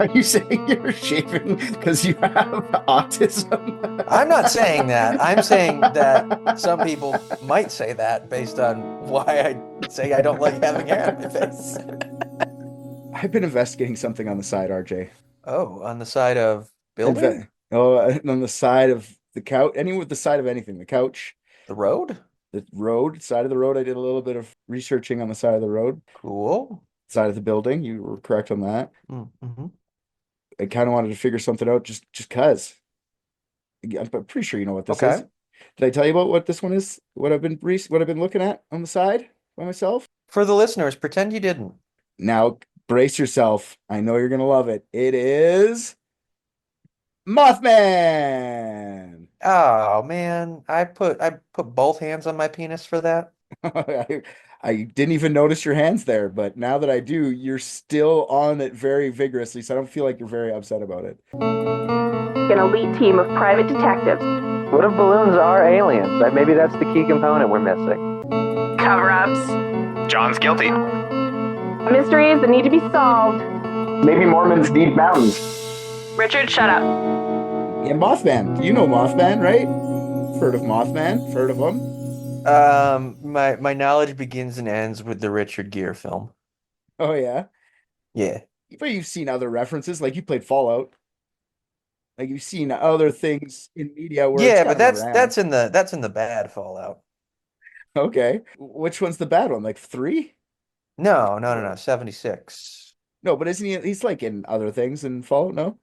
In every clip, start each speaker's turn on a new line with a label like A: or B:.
A: Are you saying you're shaving because you have autism?
B: I'm not saying that. I'm saying that some people might say that based on why I say I don't like having hair on my face.
A: I've been investigating something on the side, RJ.
B: Oh, on the side of building?
A: On the side of the couch, any with the side of anything, the couch,
B: The road?
A: the road, side of the road. I did a little bit of researching on the side of the road,
B: Cool.
A: side of the building. You were correct on that.
B: Mm-hmm.
A: I kind of wanted to figure something out just cause. I'm pretty sure you know what this is.
B: Okay.
A: Did I tell you about what this one is? What I've been looking at on the side by myself?
B: For the listeners, pretend you didn't.
A: Now brace yourself. I know you're gonna love it. It is Mothman.
B: Oh man, I put both hands on my penis for that.
A: I, I didn't even notice your hands there, but now that I do, you're still on it very vigorously, so I don't feel like you're very upset about it.
C: An elite team of private detectives.
D: What if balloons are aliens? Maybe that's the key component we're missing.
C: Cover-ups.
E: John's guilty.
C: Mysteries that need to be solved.
D: Maybe Mormons need mountains.
C: Richard, shut up.
A: Yeah, Mothman. You know Mothman, right? Heard of Mothman? Heard of him?
B: My knowledge begins and ends with the Richard Gere film.
A: Oh yeah.
B: Yeah.
A: But you've seen other references, like you played Fallout. Like you've seen other things in media where it's
B: Yeah,
A: kind
B: but
A: of
B: that's
A: around.
B: that's in the bad Fallout.
A: Okay. Which one's the bad one? Like three?
B: No, 76.
A: No, but isn't he? He's like in other things in Fallout, no?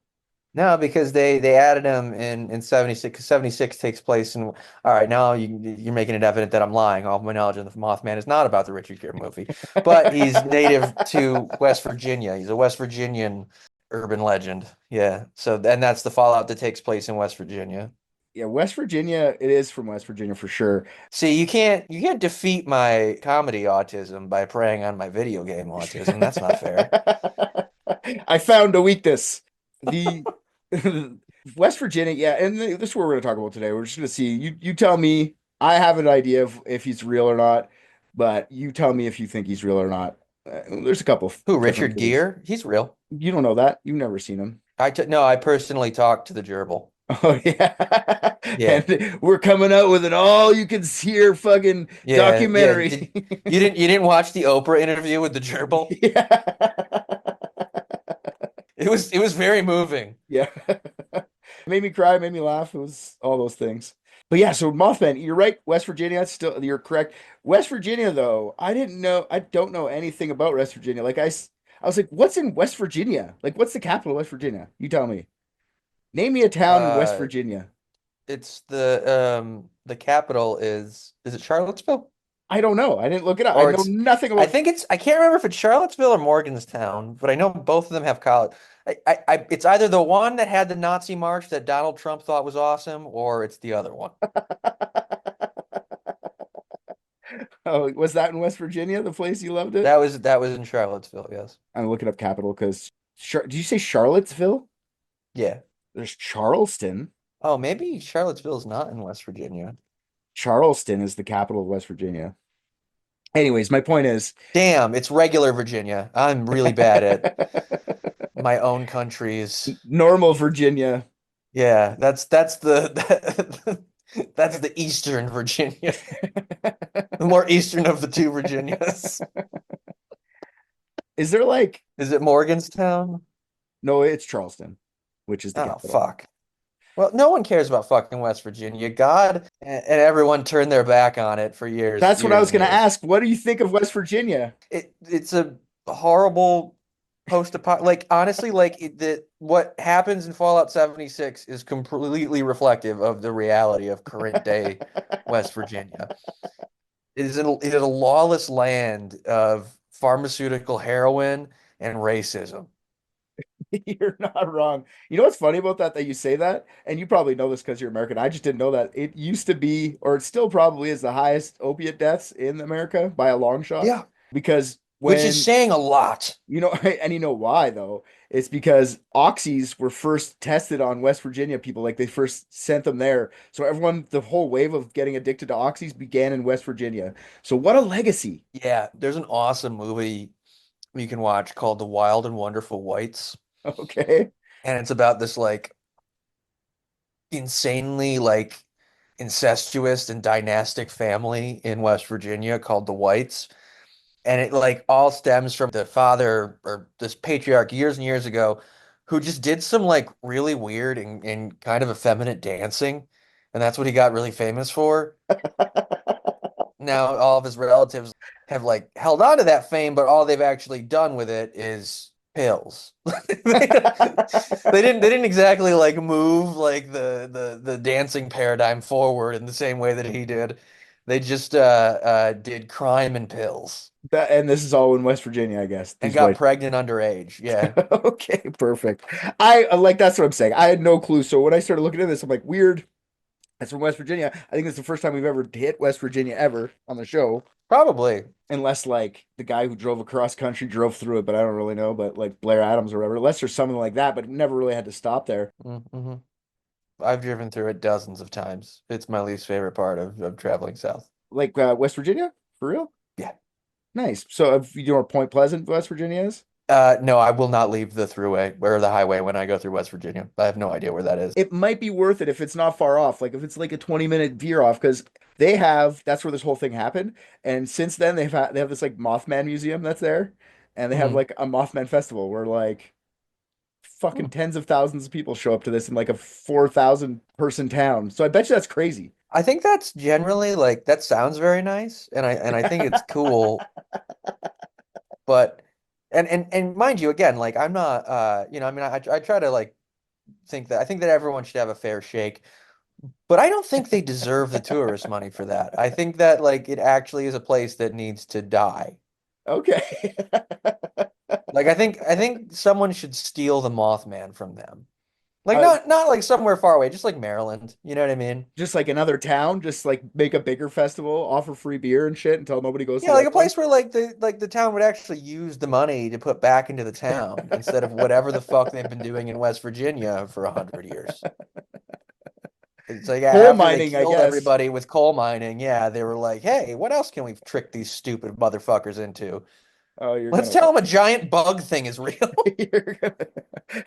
B: No, because they added him in 76 because 76 takes place in all right, now you're making it evident that I'm lying. All my knowledge of the Mothman is not about the Richard Gere movie. But he's native to West Virginia. He's a West Virginian urban legend. Yeah. So and that's the Fallout that takes place in West Virginia.
A: Yeah, West Virginia. It is from West Virginia for sure.
B: See, you can't defeat my comedy autism by preying on my video game autism. That's not fair.
A: I found a weakness. The West Virginia, yeah, and this is what we're going to talk about today. We're just going to see. You tell me. I have an idea of if he's real or not, but you tell me if you think he's real or not. There's a couple of
B: Who,
A: different
B: Richard
A: things.
B: Gere? He's real.
A: You don't know that. You've never seen him.
B: No, I personally talked to the gerbil.
A: Oh yeah.
B: Yeah.
A: And we're coming out with an all you can hear fucking
B: Yeah.
A: documentary.
B: You didn't watch the Oprah interview with the gerbil?
A: Yeah.
B: It was very moving.
A: Yeah. Made me cry, made me laugh. It was all those things. But yeah, so Mothman, you're right. West Virginia, still you're correct. West Virginia, though, I don't know anything about West Virginia. I was like, what's in West Virginia? Like, what's the capital of West Virginia? You tell me. Name me a town in West
B: Uh,
A: Virginia.
B: it's the capital is it Charlottesville?
A: I don't know. I didn't look it up. I
B: Or
A: know
B: it's
A: nothing
B: I
A: about.
B: think I can't remember if it's Charlottesville or Morgantown, but I know both of them have college. It's either the one that had the Nazi march that Donald Trump thought was awesome, or it's the other one.
A: Oh, was that in West Virginia, the place you loved it?
B: That was in Charlottesville, yes.
A: I'm looking up capital because did you say Charlottesville?
B: Yeah.
A: There's Charleston.
B: Oh, maybe Charlottesville's not in West Virginia.
A: Charleston is the capital of West Virginia. Anyways, my point is
B: Damn, it's regular Virginia. I'm really bad at my own countries.
A: normal Virginia.
B: Yeah, that's the that's the Eastern Virginia. The more eastern of the two Virginias.
A: Is there like
B: Is it Morgantown?
A: no, it's Charleston, which is the
B: Oh,
A: capital.
B: fuck. Well, no one cares about fucking West Virginia. God and everyone turned their back on it for years,
A: That's what I
B: years
A: was
B: and
A: going to
B: years.
A: ask. What do you think of West Virginia?
B: It's a horrible post-apo like honestly what happens in Fallout 76 is completely reflective of the reality of current day West Virginia. It is a lawless land of pharmaceutical heroin and racism.
A: You're not wrong. You know what's funny about that you say that? And you probably know this because you're American. I just didn't know that. It used to be, or it still probably is, the highest opiate deaths in America by a long shot.
B: Yeah,
A: Because
B: which is
A: when
B: saying a lot.
A: you know, and you know why though? It's because oxys were first tested on West Virginia people, like they first sent them there. So the whole wave of getting addicted to oxys began in West Virginia. So what a legacy.
B: Yeah, there's an awesome movie you can watch called The Wild and Wonderful Whites.
A: Okay.
B: And it's about this like insanely like incestuous and dynastic family in West Virginia called the Whites. And it like all stems from the father or this patriarch years and years ago who just did some like really weird and kind of effeminate dancing. And that's what he got really famous for. Now all of his relatives have like held on to that fame, but all they've actually done with it is pills. They didn't exactly like move like the dancing paradigm forward in the same way that he did. They just did crime and pills
A: And this is all in West Virginia, I guess.
B: and
A: These
B: got
A: white.
B: pregnant underage. Yeah.
A: Okay, perfect. I like that's what I'm saying. I had no clue. So when I started looking at this, I'm like, weird. That's from West Virginia. I think it's the first time we've ever hit West Virginia ever on the show.
B: Probably.
A: Unless like the guy who drove across country drove through it, but I don't really know. But like Blair Adams or whatever, unless there's something like that, but never really had to stop there.
B: Mm-hmm. I've driven through it dozens of times. It's my least favorite part of traveling south.
A: Like West Virginia, for real?
B: Yeah.
A: Nice. So if you know where Point Pleasant, West Virginia is?
B: No, I will not leave the thruway or the highway when I go through West Virginia. I have no idea where that is.
A: It might be worth it if it's not far off. Like if it's like a 20-minute veer off, because that's where this whole thing happened. And since then they have this like Mothman museum that's there, and they have
B: Mhm.
A: like a Mothman festival where like fucking tens of thousands of people show up to this in like a 4,000 person town. So I bet you that's crazy.
B: I think that's generally like that sounds very nice, and I think it's cool, but and mind you, again, like I'm not I mean I try to like I think that everyone should have a fair shake, but I don't think they deserve the tourist money for that. I think that like it actually is a place that needs to die.
A: Okay.
B: Like I think someone should steal the Mothman from them. Like
A: Uh,
B: not like somewhere far away, just like Maryland. You know what I mean?
A: just like another town, just like make a bigger festival, offer free beer and shit until nobody goes to
B: Yeah, like
A: this
B: a
A: one.
B: place where like the town would actually use the money to put back into the town instead of whatever the fuck they've been doing in West Virginia for 100 years. It's like
A: Coal
B: after they
A: mining, I
B: killed
A: guess.
B: everybody with coal mining, yeah, they were like, "Hey, what else can we trick these stupid motherfuckers into?
A: Oh, you're
B: Let's
A: gonna
B: tell
A: like
B: them a giant bug thing is real."
A: you're gonna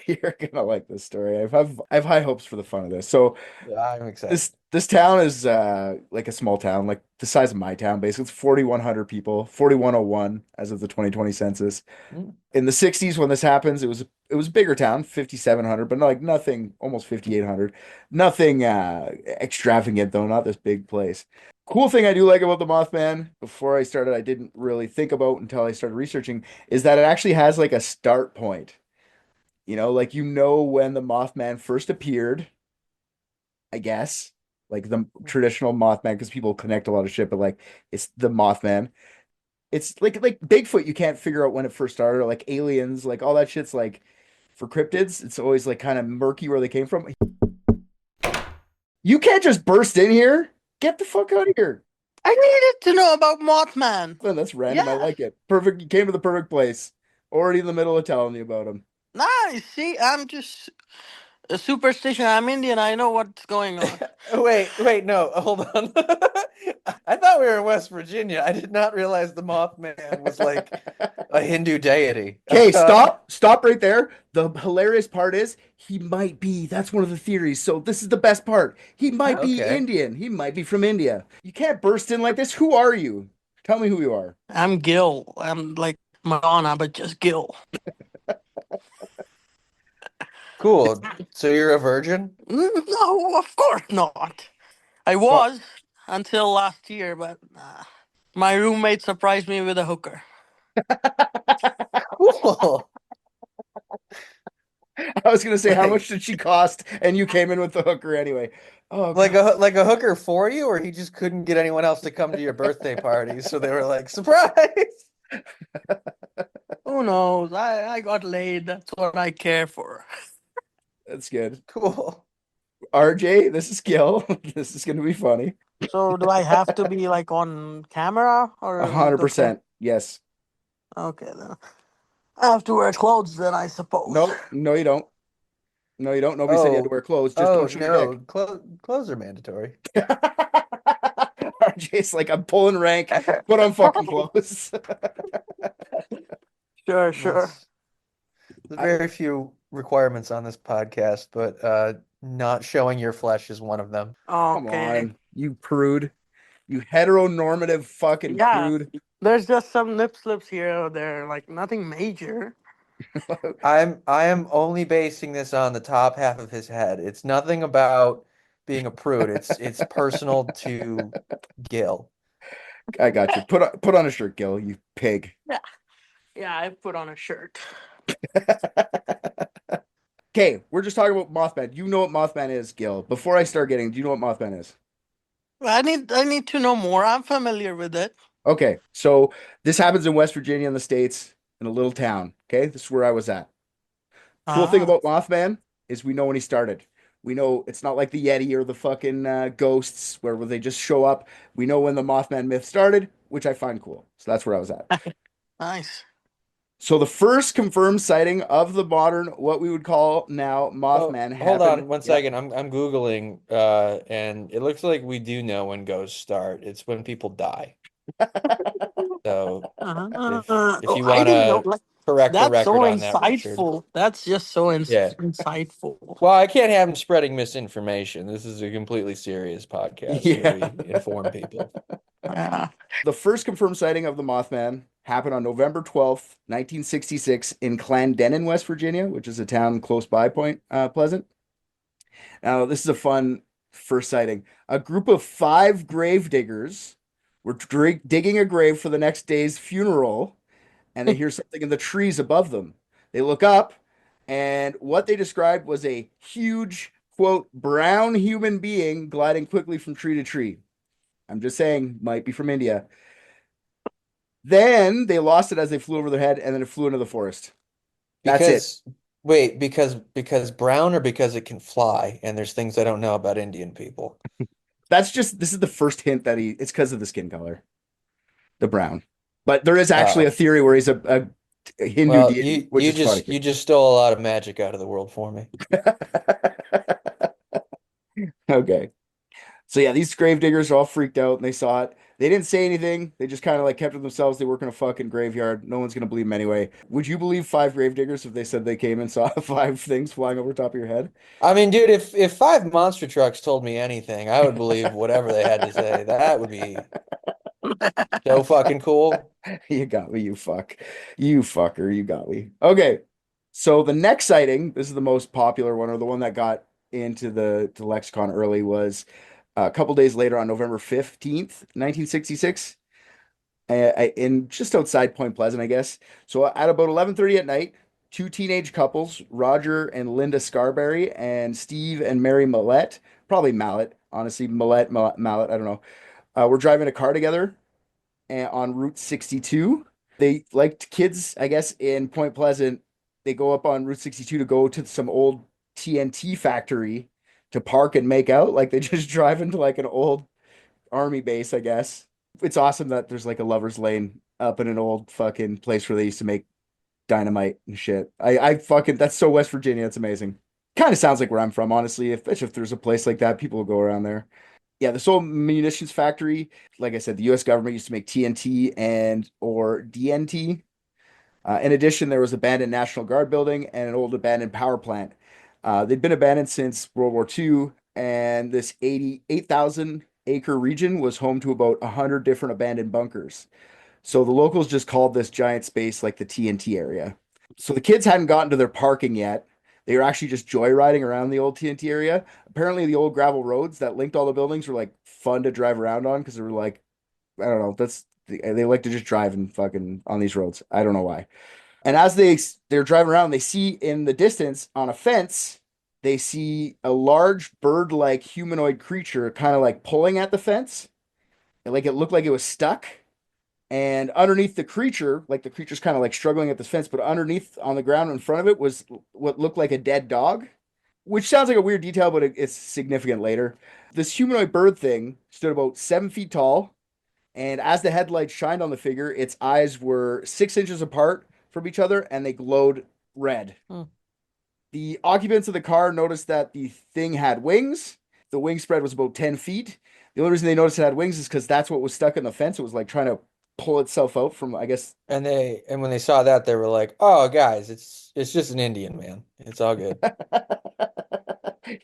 A: you're gonna like this story. I have high hopes for the fun of this. So
B: I'm excited.
A: this town is like a small town, like the size of my town, basically. It's 4,100 people, 4,101 as of the 2020 census.
B: Mm.
A: In the 60s when this happens, it was a bigger town, 5,700, but like nothing, almost 5,800. Nothing extravagant though, not this big place. Cool thing I do like about the Mothman, before I started, I didn't really think about until I started researching, is that it actually has like a start point. Like when the Mothman first appeared, I guess. Like the traditional Mothman, because people connect a lot of shit, but like it's the Mothman. It's like Bigfoot, you can't figure out when it first started, or like aliens, like all that shit's like for cryptids, it's always like kind of murky where they came from. You can't just burst in here. Get the fuck out of here.
E: I needed to know about Mothman.
A: Man, that's random. I
E: Yeah,
A: like it. Perfect. You came to the perfect place. Already in the middle of telling you about him.
E: nice. See, I'm just a superstition. I'm Indian. I know what's going on.
B: Wait, no, hold on. I thought we were in West Virginia. I did not realize the Mothman was like a Hindu deity.
A: Okay, stop right there. The hilarious part is he might be. That's one of the theories. So this is the best part. He might be
B: Okay.
A: Indian. He might be from India. You can't burst in like this. Who are you? Tell me who you are.
E: I'm Gil. I'm like Madonna, but just Gil.
B: Cool. So you're a virgin?
E: No, of course not. I was until last year, but my roommate surprised me with a hooker.
B: Cool.
A: I was gonna say, how
B: Like,
A: much did she cost? And you came in with the hooker anyway. Oh,
B: like
A: God.
B: a hooker for you, or he just couldn't get anyone else to come to your birthday party, so they were like, surprise.
E: Who knows? I got laid. That's what I care for.
A: That's good.
B: Cool.
A: RJ, this is Gil. This is gonna be funny.
E: So do I have to be like on camera or is it okay?
A: 100%. Yes.
E: Okay then. I have to wear clothes then, I suppose.
A: No, you don't. No, you don't. Nobody said you had to wear clothes. Just
B: Oh
A: don't show your
B: no, clothes are mandatory.
A: dick. RJ's like, I'm pulling rank. Put on fucking clothes.
E: Sure.
B: Nice. very few requirements on this podcast, but not showing your flesh is one of them.
A: Come
E: Okay.
A: on, you prude. You heteronormative fucking
E: Yeah,
A: prude.
E: there's just some nip slips here or there, like nothing major.
B: I am only basing this on the top half of his head. It's nothing about being a prude. It's personal to Gil.
A: I got you. Put on a shirt, Gil, you pig.
E: Yeah, yeah, I put on a shirt.
A: Okay, we're just talking about Mothman. You know what Mothman is, Gil. Before I start getting, do you know what Mothman is?
E: I need to know more. I'm familiar with it.
A: Okay, so this happens in West Virginia in the States in a little town. Okay, this is where I was at. Cool thing
E: Ah,
A: about Mothman is we know when he started. We know it's not like the Yeti or the fucking ghosts where they just show up. We know when the Mothman myth started, which I find cool. So that's where I was at.
E: nice.
A: So the first confirmed sighting of the modern, what we would call now
B: Oh,
A: Mothman
B: hold
A: happened.
B: on one
A: Yep.
B: second. I'm Googling, and it looks like we do know when ghosts start. It's when people die. So if you
E: I
B: want
E: didn't know.
B: to
E: Like,
B: correct the
E: that's so
B: record on that, Richard.
E: insightful. That's just so
B: Yeah.
E: insightful.
B: Well, I can't have him spreading misinformation. This is a completely serious podcast. Here
A: Yeah.
B: we inform people.
E: Yeah.
A: The first confirmed sighting of the Mothman happened on November 12th, 1966 in Clendenin, West Virginia, which is a town close by Point Pleasant. Now, this is a fun first sighting. A group of 5 grave diggers were digging a grave for the next day's funeral, and they hear something in the trees above them. They look up, and what they described was a huge, quote, brown human being gliding quickly from tree to tree. I'm just saying, might be from India. Then they lost it as they flew over their head, and then it flew into the forest. That's it.
B: Because wait, because brown or because it can fly, and there's things I don't know about Indian people.
A: That's just this is the first hint that it's because of the skin color, the brown. But there is actually a
B: Oh,
A: theory where he's a Hindu
B: well,
A: deity, which
B: you
A: is funny.
B: just you just stole a lot of magic out of the world for me.
A: Okay. So yeah, these grave diggers are all freaked out and they saw it. They didn't say anything. They just kind of like kept to themselves. They work in a fucking graveyard. No one's gonna believe them anyway. Would you believe 5 grave diggers if they said they came and saw 5 things flying over top of your head?
B: I mean, dude, if 5 monster trucks told me anything, I would believe whatever they had to say. That would be so fucking cool.
A: You got me, you fuck. You fucker, you got me. Okay. So the next sighting, this is the most popular one, or the one that got into the lexicon early, was a couple days later on November 15th, 1966, in just outside Point Pleasant, I guess. So at about 11:30 at night, 2 teenage couples, Roger and Linda Scarberry, and Steve and Mary Millette, probably Mallet, honestly, Mallet, I don't know, were driving a car together on Route 62. They liked kids, I guess, in Point Pleasant. They go up on Route 62 to go to some old TNT factory to park and make out. Like they just drive into like an old army base, I guess. It's awesome that there's like a lover's lane up in an old fucking place where they used to make dynamite and shit. I fucking that's so West Virginia. It's amazing. Kind of sounds like where I'm from, honestly. If there's a place like that, people will go around there. Yeah, this old munitions factory, like I said, the U.S. government used to make TNT and or DNT. In addition, there was abandoned National Guard building and an old abandoned power plant. They'd been abandoned since World War II, and this 88,000 acre region was home to about 100 different abandoned bunkers. So the locals just called this giant space like the TNT area. So the kids hadn't gotten to their parking yet. They were actually just joyriding around the old TNT area. Apparently, the old gravel roads that linked all the buildings were like fun to drive around on because they were like, I don't know, they like to just drive and fucking on these roads. I don't know why. And as they're driving around, they see in the distance on a fence, they see a large bird-like humanoid creature kind of like pulling at the fence. And like it looked like it was stuck. And underneath the creature, like the creature's kind of like struggling at this fence, but underneath on the ground in front of it was what looked like a dead dog, which sounds like a weird detail, but it's significant later. This humanoid bird thing stood about 7 feet tall, and as the headlights shined on the figure, its eyes were 6 inches apart from each other and they glowed red.
B: Hmm.
A: The occupants of the car noticed that the thing had wings. The wing spread was about 10 feet. The only reason they noticed it had wings is because that's what was stuck in the fence. It was like trying to pull itself out from, I guess.
B: And when they saw that, they were like, "Oh, guys, it's just an Indian, man. It's all good."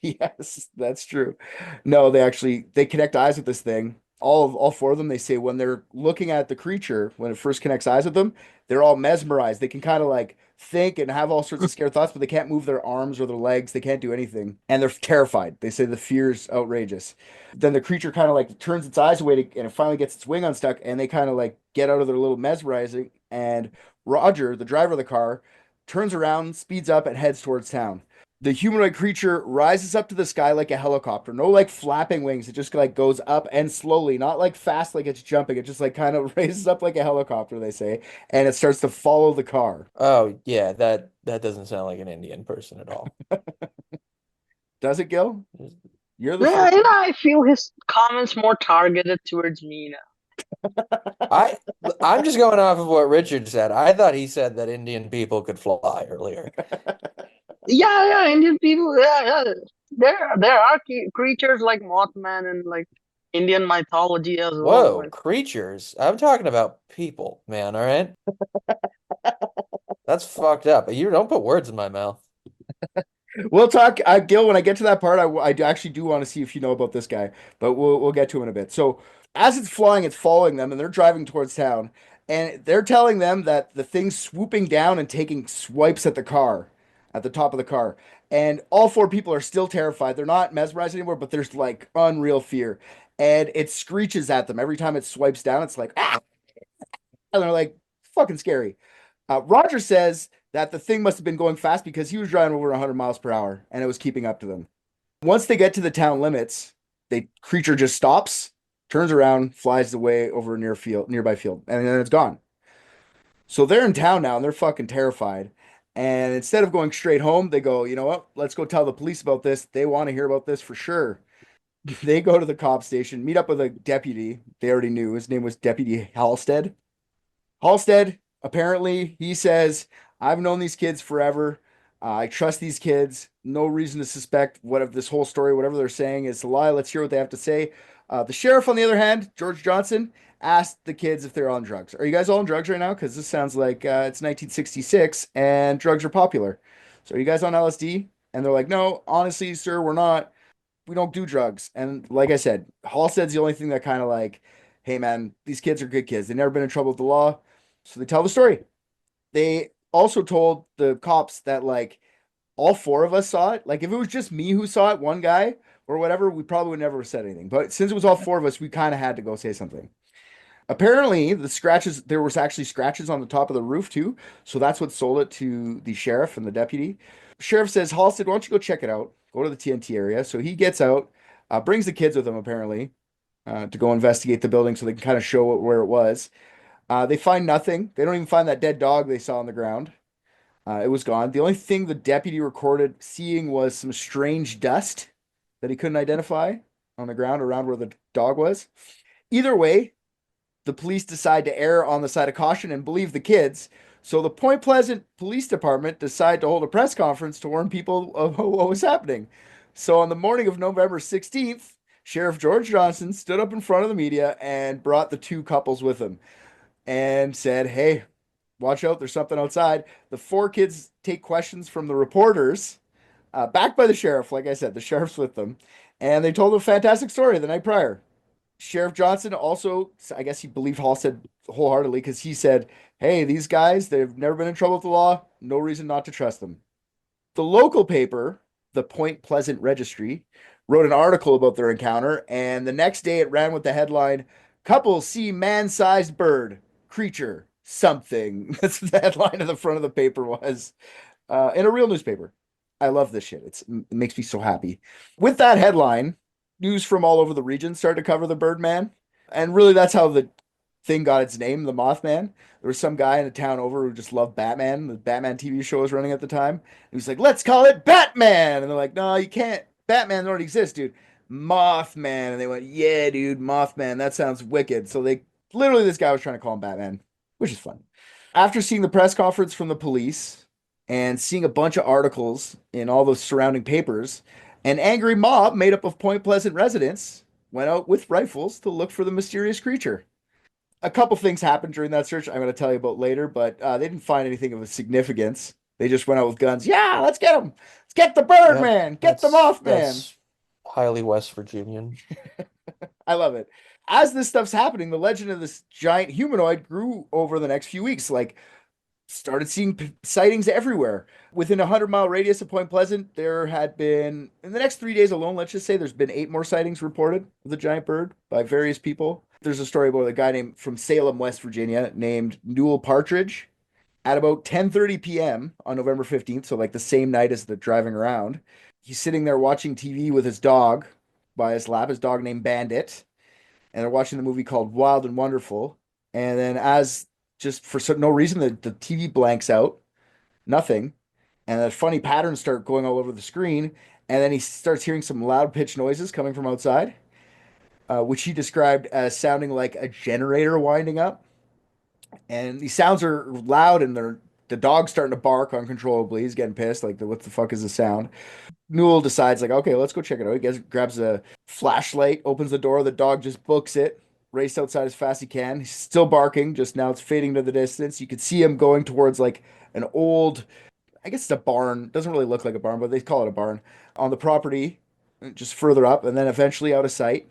A: Yes, that's true. No, they connect eyes with this thing. All four of them, they say when they're looking at the creature, when it first connects eyes with them, they're all mesmerized. They can kind of like think and have all sorts of scared thoughts, but they can't move their arms or their legs. They can't do anything. And they're terrified. They say the fear's outrageous. Then the creature kind of like turns its eyes away and it finally gets its wing unstuck, and they kind of like get out of their little mesmerizing. And Roger, the driver of the car, turns around, speeds up, and heads towards town. The humanoid creature rises up to the sky like a helicopter. No like flapping wings. It just like goes up and slowly, not like fast like it's jumping. It just like kind of raises up like a helicopter, they say, and it starts to follow the car.
B: Oh, yeah, that doesn't sound like an Indian person at all.
A: Does it, Gil? You're the
E: Yeah,
A: first.
E: I feel his comments more targeted towards me now.
B: I I'm just going off of what Richard said. I thought he said that Indian people could fly earlier.
E: Yeah, Indian people. Yeah. There are creatures like Mothman and like Indian mythology as well.
B: Whoa,
E: Like,
B: creatures. I'm talking about people, man, all right? That's fucked up. You don't put words in my mouth.
A: We'll talk, Gil. When I get to that part, actually do want to see if you know about this guy, but we'll get to him in a bit. So as it's flying, it's following them, and they're driving towards town, and they're telling them that the thing's swooping down and taking swipes at the car, at the top of the car, and all four people are still terrified. They're not mesmerized anymore, but there's like unreal fear, and it screeches at them every time it swipes down. It's like ah, and they're like fucking scary. Roger says that the thing must have been going fast because he was driving over 100 miles per hour and it was keeping up to them. Once they get to the town limits, the creature just stops, turns around, flies away over a nearby field, and then it's gone. So they're in town now and they're fucking terrified. And instead of going straight home, they go, you know what? Let's go tell the police about this. They want to hear about this for sure. They go to the cop station, meet up with a deputy. They already knew his name was Deputy Halstead. Halstead, apparently, he says, I've known these kids forever. I trust these kids. No reason to suspect what of this whole story, whatever they're saying, is a lie. Let's hear what they have to say. The sheriff, on the other hand, George Johnson, asked the kids if they're on drugs. Are you guys all on drugs right now? Because this sounds like it's 1966 and drugs are popular. So are you guys on LSD? And they're like, no, honestly, sir, we're not. We don't do drugs. And like I said, Halstead's the only thing that kind of like, hey man, these kids are good kids. They've never been in trouble with the law. So they tell the story. They also told the cops that like all four of us saw it. Like if it was just me who saw it, one guy or whatever, we probably would never have said anything. But since it was all four of us, we kind of had to go say something. Apparently, there was actually scratches on the top of the roof too. So that's what sold it to the sheriff and the deputy. Sheriff says, Halstead, why don't you go check it out? Go to the TNT area. So he gets out, brings the kids with him apparently, to go investigate the building so they can kind of show where it was. They find nothing. They don't even find that dead dog they saw on the ground. It was gone. The only thing the deputy recorded seeing was some strange dust that he couldn't identify on the ground around where the dog was. Either way, the police decide to err on the side of caution and believe the kids. So the Point Pleasant Police Department decide to hold a press conference to warn people of what was happening. So on the morning of November 16th, Sheriff George Johnson stood up in front of the media and brought the two couples with him and said, hey, watch out, there's something outside. The four kids take questions from the reporters, backed by the sheriff. Like I said, the sheriff's with them. And they told a fantastic story the night prior. Sheriff Johnson also, I guess he believed Halstead wholeheartedly because he said, hey, these guys, they've never been in trouble with the law. No reason not to trust them. The local paper, the Point Pleasant Registry, wrote an article about their encounter. And the next day it ran with the headline, Couple see man-sized bird, creature, something. That's what the headline of the front of the paper was. In a real newspaper. I love this shit. It makes me so happy. With that headline, news from all over the region started to cover the Birdman. And really, that's how the thing got its name, the Mothman. There was some guy in a town over who just loved Batman. The Batman TV show was running at the time. He was like, let's call it Batman. And they're like, no, you can't. Batman already exists, dude. Mothman. And they went, yeah, dude, Mothman. That sounds wicked. So they literally, this guy was trying to call him Batman, which is fun. After seeing the press conference from the police and seeing a bunch of articles in all the surrounding papers, an angry mob made up of Point Pleasant residents went out with rifles to look for the mysterious creature. A couple things happened during that search I'm going to tell you about later, but they didn't find anything of significance. They just went out with guns. Yeah, let's get him. Let's get the
B: Yep,
A: Birdman. Get the Mothman.
B: that's highly West Virginian.
A: I love it. As this stuff's happening, the legend of this giant humanoid grew over the next few weeks. Like, started seeing sightings everywhere. Within a 100-mile radius of Point Pleasant, there had been, in the next 3 days alone, let's just say there's been 8 more sightings reported of the giant bird by various people. There's a story about a guy named from Salem, West Virginia, named Newell Partridge. At about 10:30 p.m. on November 15th, so like the same night as the driving around, he's sitting there watching TV with his dog by his lap, his dog named Bandit, and they're watching the movie called Wild and Wonderful. And then, as just for no reason, the TV blanks out, nothing, and the funny patterns start going all over the screen. And then he starts hearing some loud pitch noises coming from outside, which he described as sounding like a generator winding up. And these sounds are loud, and the dog's starting to bark uncontrollably. He's getting pissed. Like, what the fuck is the sound? Newell decides, like, okay, let's go check it out. Grabs a flashlight, opens the door. The dog just books it, race outside as fast as he can. He's still barking, just now it's fading to the distance. You could see him going towards like an old, I guess it's a barn. Doesn't really look like a barn, but they call it a barn on the property, just further up, and then eventually out of sight.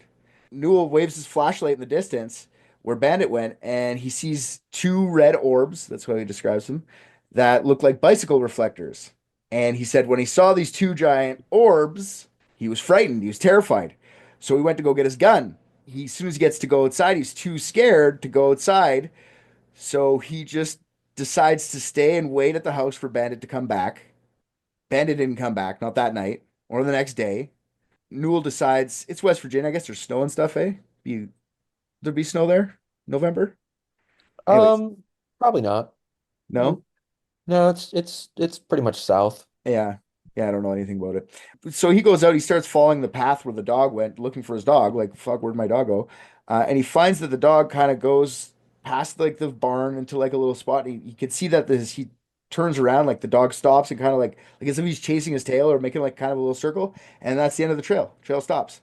A: Newell waves his flashlight in the distance where Bandit went, and he sees 2 red orbs. That's how he describes them, that look like bicycle reflectors. And he said when he saw these 2 giant orbs, he was frightened. He was terrified. So he went to go get his gun. As soon as he gets to go outside, he's too scared to go outside. So he just decides to stay and wait at the house for Bandit to come back. Bandit didn't come back, not that night or the next day. Newell decides it's West Virginia. I guess there's snow and stuff, eh? There be snow there? November? Anyways,
B: Probably not.
A: no?
B: No, it's pretty much south.
A: Yeah. Yeah, I don't know anything about it. So he goes out, he starts following the path where the dog went, looking for his dog. Like, fuck, where'd my dog go? And he finds that the dog kind of goes past like the barn into like a little spot. And he could see that he turns around, like the dog stops and kind of like as if he's chasing his tail or making like kind of a little circle. And that's the end of the trail. Trail stops.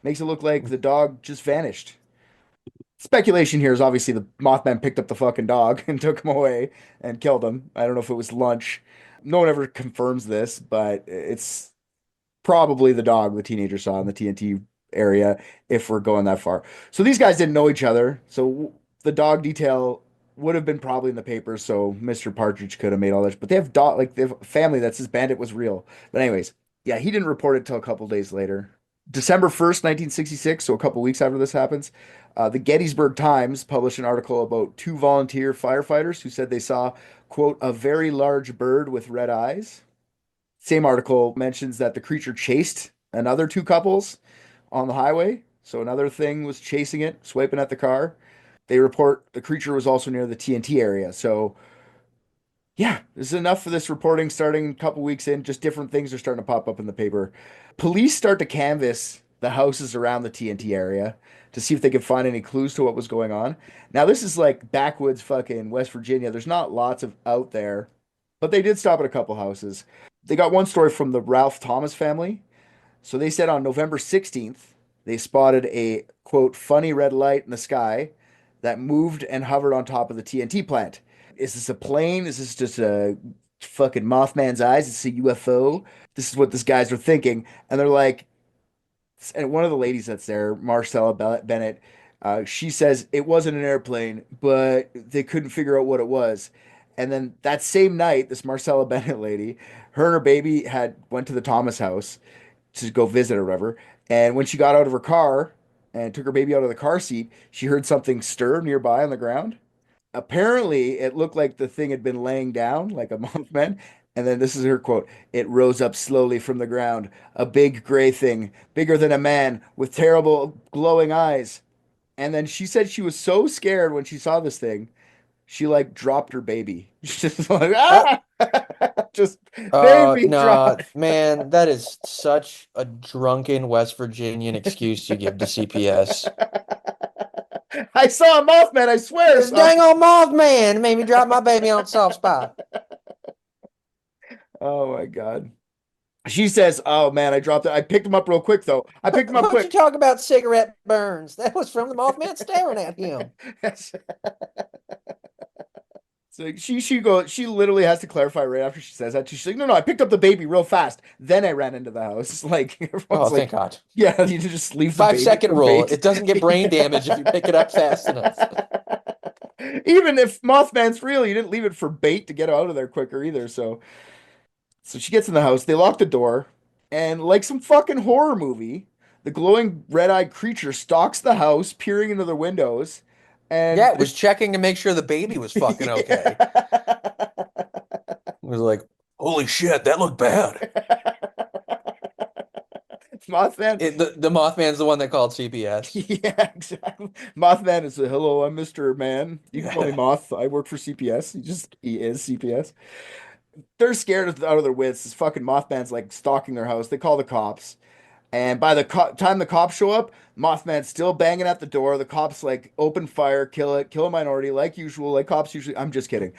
A: Makes it look like the dog just vanished. Speculation here is obviously the Mothman picked up the fucking dog and took him away and killed him. I don't know if it was lunch. No one ever confirms this, but it's probably the dog the teenager saw in the TNT area if we're going that far. So these guys didn't know each other. So the dog detail would have been probably in the papers. So Mr. Partridge could have made all this, but they have they have a family that says Bandit was real. But anyways, yeah, he didn't report it till a couple days later. December 1st, 1966, so a couple weeks after this happens, the Gettysburg Times published an article about 2 volunteer firefighters who said they saw, quote, a very large bird with red eyes. Same article mentions that the creature chased another 2 couples on the highway. So another thing was chasing it, swiping at the car. They report the creature was also near the TNT area. So yeah, this is enough for this reporting starting a couple weeks in. Just different things are starting to pop up in the paper. Police start to canvass the houses around the TNT area to see if they can find any clues to what was going on. Now, this is like backwoods fucking West Virginia. There's not lots of out there, but they did stop at a couple houses. They got one story from the Ralph Thomas family. So they said on November 16th, they spotted a, quote, funny red light in the sky that moved and hovered on top of the TNT plant. Is this a plane? Is this just a fucking Mothman's eyes? Is this a UFO? This is what these guys are thinking. And they're like, and one of the ladies that's there, Marcella Bennett, she says it wasn't an airplane, but they couldn't figure out what it was. And then that same night, this Marcella Bennett lady, her and her baby had went to the Thomas house to go visit or whatever. And when she got out of her car and took her baby out of the car seat, she heard something stir nearby on the ground. Apparently, it looked like the thing had been laying down like a Mothman. And then this is her quote: it rose up slowly from the ground, a big gray thing, bigger than a man, with terrible glowing eyes. And then she said she was so scared when she saw this thing, she like dropped her baby. She's just like,
B: Uh,
A: ah! Just baby
B: no,
A: drop.
B: man, that is such a drunken West Virginian excuse you give to CPS.
A: I saw a Mothman, I swear.
B: This dang old Mothman made me drop my baby on a soft spot.
A: Oh my God. She says, "Oh man, I dropped it. I picked him up real quick though. I picked him up
B: Don't you
A: quick."
B: talk about cigarette burns? That was from the Mothman staring at him.
A: So she literally has to clarify right after she says that. She's like, no, I picked up the baby real fast. Then I ran into the house. Like
B: Oh,
A: everyone's
B: thank
A: like,
B: God.
A: yeah, you just leave the baby
B: 5 second
A: the
B: rule.
A: bait.
B: It doesn't get brain damage if you pick it up fast enough.
A: Even if Mothman's real, you didn't leave it for bait to get out of there quicker either. So she gets in the house. They lock the door, and like some fucking horror movie, the glowing red-eyed creature stalks the house, peering into the windows,
B: Yeah,
A: and
B: it was checking to make sure the baby was fucking okay. It was like, holy shit, that looked bad.
A: Mothman.
B: The Mothman's the one that called CPS.
A: Yeah, exactly. Mothman is a hello, I'm Mr. Man. You can call me
B: Yeah.
A: Moth. I work for CPS. He is CPS. They're scared out of their wits. This fucking Mothman's like stalking their house. They call the cops. And by the time the cops show up, Mothman's still banging at the door. The cops like open fire, kill a minority like usual, like cops usually. I'm just kidding.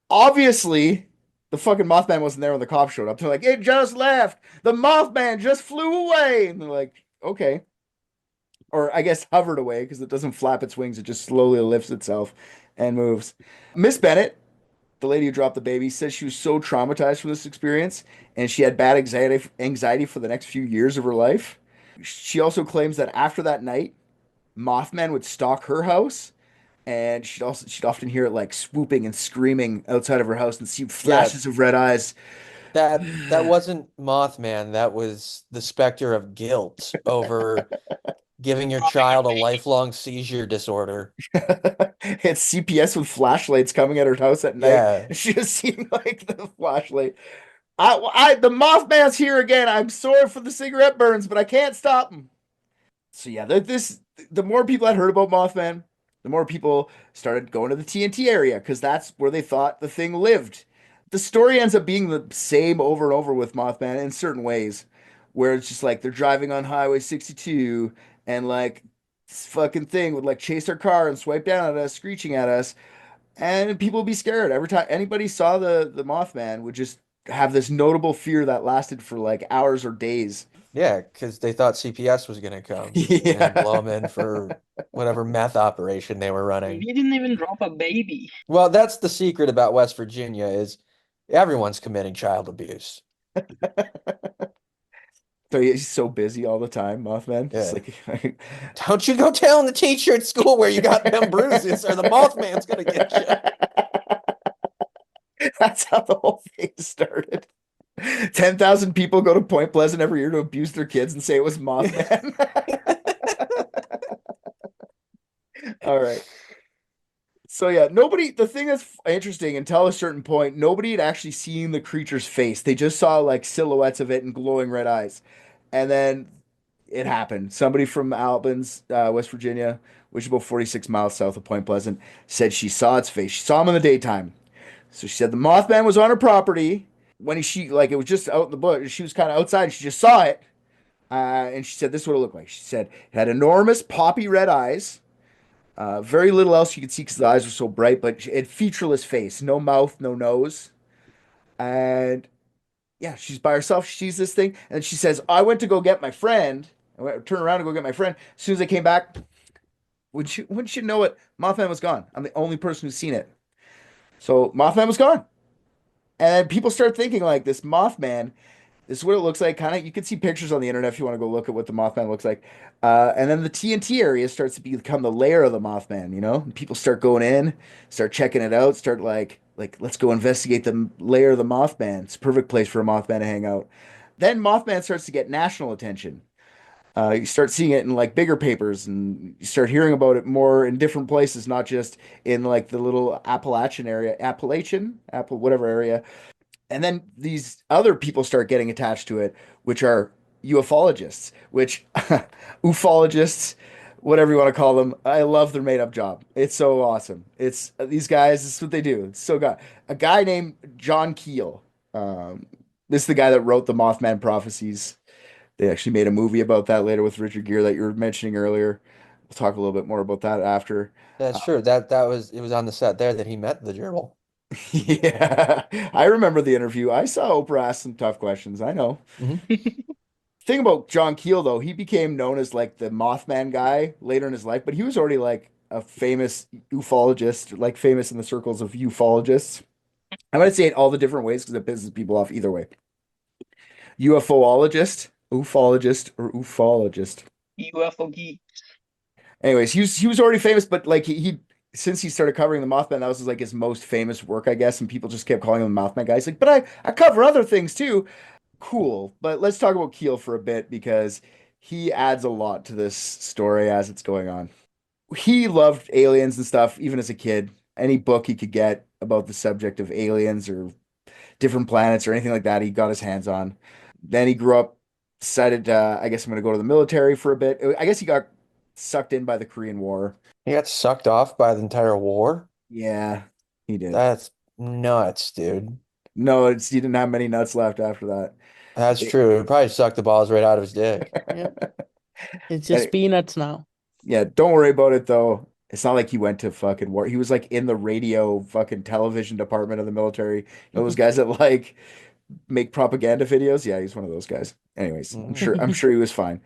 A: Obviously, the fucking Mothman wasn't there when the cops showed up. They're like, it just left. The Mothman just flew away. And they're like, okay. Or I guess hovered away because it doesn't flap its wings. It just slowly lifts itself and moves. Miss Bennett, the lady who dropped the baby, says she was so traumatized from this experience and she had bad anxiety for the next few years of her life. She also claims that after that night, Mothman would stalk her house and she'd often hear it like swooping and screaming outside of her house and see
B: Yeah,
A: flashes of red eyes.
B: that wasn't Mothman. That was the specter of guilt over giving your child a lifelong seizure disorder.
A: It's CPS with flashlights coming at her house at night.
B: Yeah.
A: She just seen like the flashlight. The Mothman's here again. I'm sorry for the cigarette burns, but I can't stop him. So yeah, the more people had heard about Mothman, the more people started going to the TNT area because that's where they thought the thing lived. The story ends up being the same over and over with Mothman in certain ways, where it's just like they're driving on Highway 62 and like this fucking thing would like chase their car and swipe down at us, screeching at us, and people would be scared every time anybody saw the Mothman would just have this notable fear that lasted for like hours or days.
B: Yeah, because they thought CPS was going to come and
A: Yeah.
B: blow them in for whatever meth operation they were running.
E: He didn't even drop a baby.
B: Well, that's the secret about West Virginia is everyone's committing child abuse.
A: So he's so busy all the time, Mothman. It's
B: Yeah.
A: like
B: Don't you go telling the teacher at school where you got them bruises or the Mothman's going to get you.
A: that's how the whole thing started. 10,000 people go to Point Pleasant every year to abuse their kids and say it was Mothman. All right. So yeah, the thing that's interesting until a certain point, nobody had actually seen the creature's face. They just saw like silhouettes of it and glowing red eyes. And then it happened. Somebody from Albans, West Virginia, which is about 46 miles south of Point Pleasant, said she saw its face. She saw him in the daytime. So she said the Mothman was on her property when she like it was just out in the bush. She was kind of outside. She just saw it, and she said this is what it looked like. She said it had enormous poppy red eyes. Very little else you could see because the eyes were so bright, but it had featureless face, no mouth, no nose, and yeah, she's by herself. She sees this thing, and she says, "I went to go get my friend. Turn around to go get my friend. As soon as I came back, wouldn't you know it? Mothman was gone. I'm the only person who's seen it. So Mothman was gone." And people start thinking like this Mothman, this is what it looks like. Kind of, you can see pictures on the internet if you want to go look at what the Mothman looks like. And then the TNT area starts to become the lair of the Mothman. And people start going in, start checking it out, start like let's go investigate the lair of the Mothman. It's a perfect place for a Mothman to hang out. Then Mothman starts to get national attention. You start seeing it in like bigger papers, and you start hearing about it more in different places, not just in like the little whatever area. And then these other people start getting attached to it, which are ufologists, ufologists, whatever you want to call them. I love their made up job. It's so awesome. It's these guys, this is what they do. It's so good. A guy named John Keel. This is the guy that wrote the Mothman Prophecies. They actually made a movie about that later with Richard Gere that you were mentioning earlier. We'll talk a little bit more about that after.
B: That's
A: Uh,
B: true. It was on the set there that he met the gerbil.
A: Yeah, I remember the interview. I saw Oprah ask some tough questions. I know.
B: Mhm.
A: Thing about John Keel though, he became known as like the Mothman guy later in his life, but he was already like a famous ufologist, like famous in the circles of ufologists. I'm gonna say it all the different ways because it pisses people off either way. UFOologist, ufologist, or ufologist.
E: UFO geek.
A: Anyways, he was already famous, but like he since he started covering the Mothman, that was like his most famous work, I guess, and people just kept calling him the Mothman guy. He's like, but I cover other things too. Cool, but let's talk about Keel for a bit because he adds a lot to this story as it's going on. He loved aliens and stuff, even as a kid. Any book he could get about the subject of aliens or different planets or anything like that, he got his hands on. Then he grew up, decided, I guess I'm going to go to the military for a bit. I guess he got sucked in by the Korean War.
B: He got sucked off by the entire war.
A: Yeah, he did.
B: That's nuts, dude.
A: No, he didn't have many nuts left after that.
B: That's true. He probably sucked the balls right out of his dick.
F: Yep. It's
A: And
F: just peanuts now.
A: yeah, don't worry about it though. It's not like he went to fucking war. He was like in the radio fucking television department of the military. You know those guys that like make propaganda videos? Yeah, he's one of those guys. Anyways, I'm sure he was fine.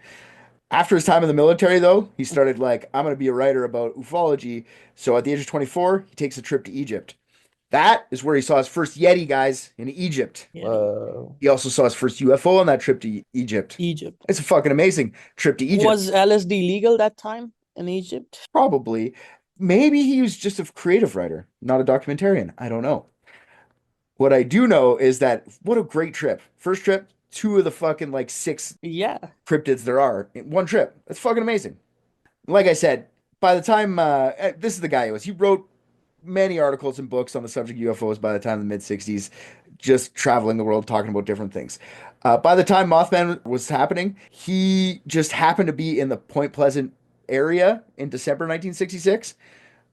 A: After his time in the military though, he started like, I'm gonna be a writer about ufology. So at the age of 24, he takes a trip to Egypt. That is where he saw his first Yeti, guys, in Egypt.
F: Yeah.
B: Whoa.
A: He also saw his first UFO on that trip to Egypt.
F: Egypt.
A: It's a fucking amazing trip to Egypt.
F: Was LSD legal that time in Egypt?
A: Probably. Maybe he was just a creative writer, not a documentarian. I don't know. What I do know is that what a great trip. First trip, two of the fucking like six
F: Yeah.
A: cryptids there are in one trip. That's fucking amazing. Like I said, by the time this is the guy who was, he wrote many articles and books on the subject of UFOs by the time of the mid 60s, just traveling the world talking about different things. By the time Mothman was happening, he just happened to be in the Point Pleasant area in December 1966.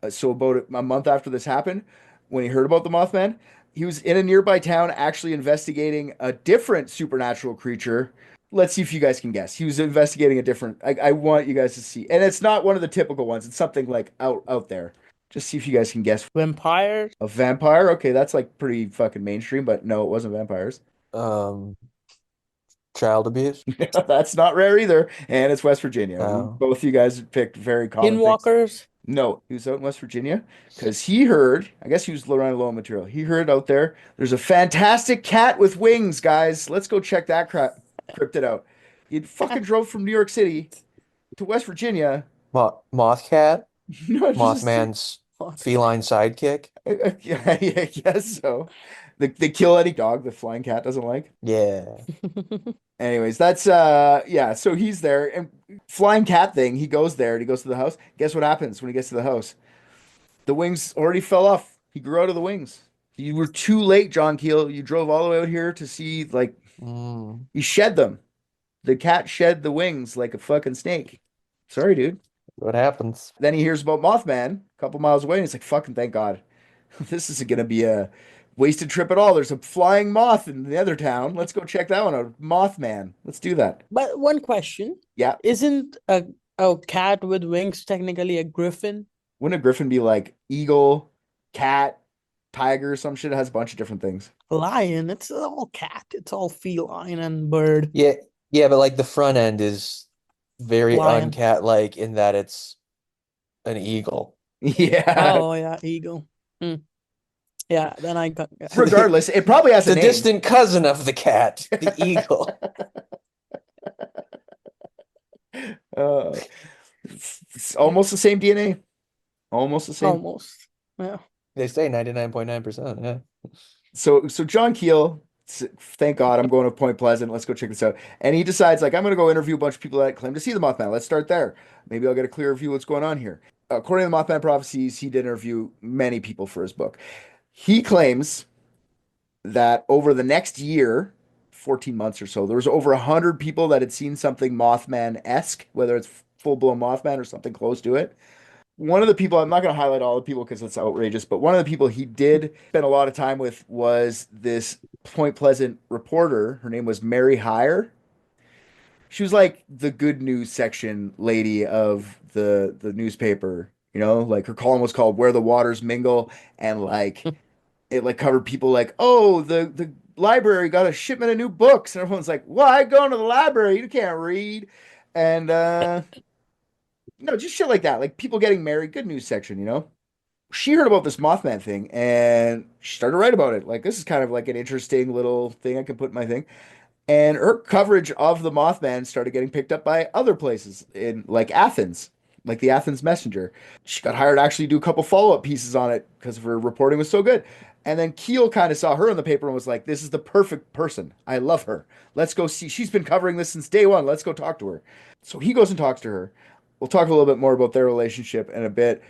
A: So about a month after this happened, when he heard about the Mothman, he was in a nearby town actually investigating a different supernatural creature. Let's see if you guys can guess. He was investigating a different. I want you guys to see, and it's not one of the typical ones. It's something like out there. Just see if you guys can guess.
F: Vampire.
A: A vampire? Okay, that's like pretty fucking mainstream, but no, it wasn't vampires.
B: Um, Child abuse.
A: That's not rare either, and it's West Virginia.
B: Oh.
A: Both you guys picked very common things.
F: Skinwalkers.
A: No, he was out in West Virginia because he heard, I guess he was around low material. He heard out there's a fantastic cat with wings, guys. Let's go check that cryptid out. He fucking drove from New York City to West Virginia.
B: Mothcat,
A: No, just
B: Mothman's feline sidekick.
A: I guess so. They kill any dog the flying cat doesn't like.
B: Yeah.
A: Anyways, that's yeah, so he's there and flying cat thing, he goes there and he goes to the house. Guess what happens when he gets to the house? The wings already fell off. He grew out of the wings. You were too late, John Keel. You drove all the way out here to see like you shed them. The cat shed the wings like a fucking snake. Sorry, dude.
B: What happens?
A: Then he hears about Mothman a couple miles away and he's like, fucking thank God. This isn't gonna be a wasted trip at all. There's a flying moth in the other town. Let's go check that one out. Mothman. Let's do that.
F: But one question.
A: Yeah.
F: Isn't a cat with wings technically a griffin?
A: Wouldn't a griffin be like eagle, cat, tiger, some shit? It has a bunch of different things.
F: Lion. It's all cat. It's all feline and bird.
B: Yeah, yeah, but like the front end is very
F: Lion.
B: uncat-like in that it's an eagle.
A: Yeah.
F: Oh yeah, eagle. Yeah, then I got
A: Regardless, it probably has a
B: The
A: name.
B: distant cousin of the cat, the eagle.
A: It's almost the same DNA. Almost the same.
F: almost. Yeah.
B: They say 99.9%, yeah.
A: So John Keel, thank God, I'm going to Point Pleasant. Let's go check this out. And he decides, like, I'm going to go interview a bunch of people that claim to see the Mothman. Let's start there. Maybe I'll get a clearer view of what's going on here. According to the Mothman Prophecies, he did interview many people for his book. He claims that over the next year, 14 months or so, there was over 100 people that had seen something Mothman-esque, whether it's full-blown Mothman or something close to it. One of the people, I'm not going to highlight all the people because it's outrageous, but one of the people he did spend a lot of time with was this Point Pleasant reporter. Her name was Mary Hire. She was like the good news section lady of the newspaper, you know, like her column was called Where the Waters Mingle, and like it like covered people like, oh, the library got a shipment of new books, and everyone's like, why going to the library? You can't read. And just shit like that. Like people getting married, good news section, you know? She heard about this Mothman thing and she started to write about it. Like, this is kind of like an interesting little thing I can put in my thing. And her coverage of the Mothman started getting picked up by other places in like Athens, like the Athens Messenger. She got hired to actually do a couple follow-up pieces on it because her reporting was so good. And then Keel kind of saw her in the paper and was like, this is the perfect person. I love her. Let's go see. She's been covering this since day one. Let's go talk to her. So he goes and talks to her. We'll talk a little bit more about their relationship in a bit.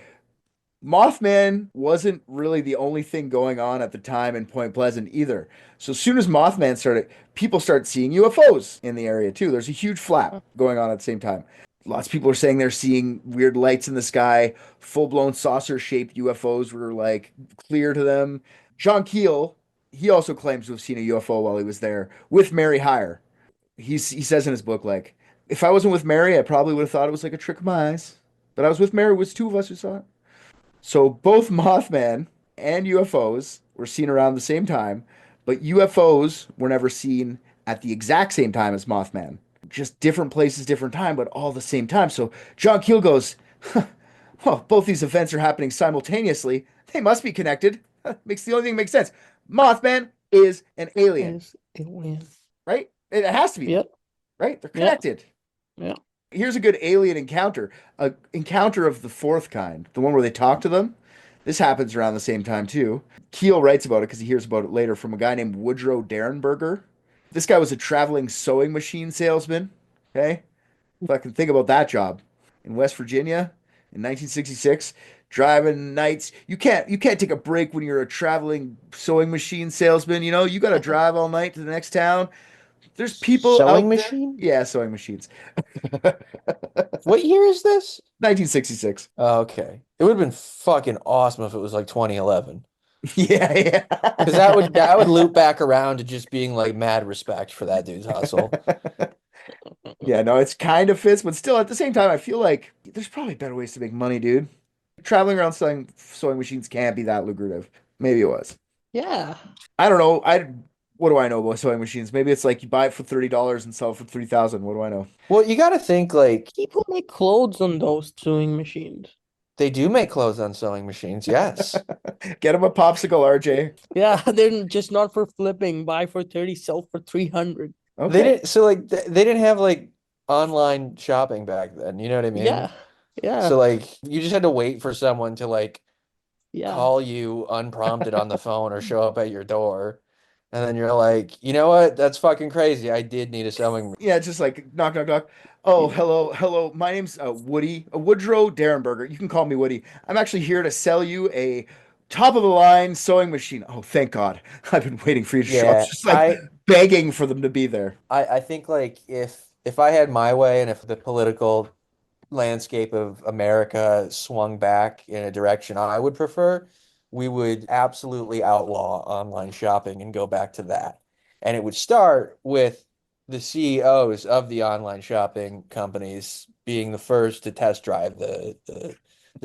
A: Mothman wasn't really the only thing going on at the time in Point Pleasant either. So as soon as Mothman started, people start seeing UFOs in the area too. There's a huge flap going on at the same time. Lots of people are saying they're seeing weird lights in the sky, full-blown saucer-shaped UFOs were like clear to them. John Keel, he also claims to have seen a UFO while he was there with Mary Hyre. He says in his book, like, if I wasn't with Mary, I probably would have thought it was like a trick of my eyes. But I was with Mary, it was two of us who saw it. So both Mothman and UFOs were seen around the same time, but UFOs were never seen at the exact same time as Mothman. Just different places, different time, but all the same time. So John Keel goes, huh, well, both these events are happening simultaneously. They must be connected. Makes the only thing that makes sense. Mothman is an alien,
F: Yes, alien.
A: right? It has to be,
F: Yep.
A: right? They're
F: Yeah.
A: connected.
F: Yeah.
A: Here's a good alien encounter, a encounter of the fourth kind, the one where they talk to them. This happens around the same time too. Keel writes about it because he hears about it later from a guy named Woodrow Derenberger. This guy was a traveling sewing machine salesman. Okay, fucking think about that job in West Virginia in 1966, driving nights. You can't take a break when you're a traveling sewing machine salesman. You know, you got to drive all night to the next town. There's people
B: Sewing
A: out there.
B: machine?
A: Yeah, sewing machines.
B: What year is this?
A: 1966.
B: Oh, okay. It would have been fucking awesome if it was like 2011.
A: Yeah, yeah.
B: Because that would loop back around to just being like mad respect for that dude's hustle.
A: Yeah, no, it's kind of fits, but still at the same time, I feel like there's probably better ways to make money, dude. Traveling around selling sewing machines can't be that lucrative. Maybe it was.
F: Yeah.
A: I don't know. What do I know about sewing machines? Maybe it's like you buy it for $30 and sell it for 3,000. What do I know?
B: Well, you got to think like
F: People make clothes on those sewing machines.
B: they do make clothes on sewing machines. Yes.
A: Get him a popsicle, RJ.
F: Yeah, they're just not for flipping. Buy for 30, sell for 300.
B: They
A: Okay.
B: didn't, so like they didn't have like online shopping back then. You know what I mean?
F: Yeah. Yeah.
B: So like you just had to wait for someone to like
F: Yeah.
B: call you unprompted on the phone or show up at your door. And then you're like, you know what? That's fucking crazy. I did need a sewing machine.
A: Yeah, just like knock, knock, knock. Oh,
F: Yeah.
A: hello. My name's Woody, Woodrow Derenberger. You can call me Woody. I'm actually here to sell you a top of the line sewing machine. Oh, thank God. I've been waiting for you to show up.
B: Yeah,
A: Just like begging for them to be there.
B: I think like if I had my way and if the political landscape of America swung back in a direction I would prefer, we would absolutely outlaw online shopping and go back to that. And it would start with the CEOs of the online shopping companies being the first to test drive the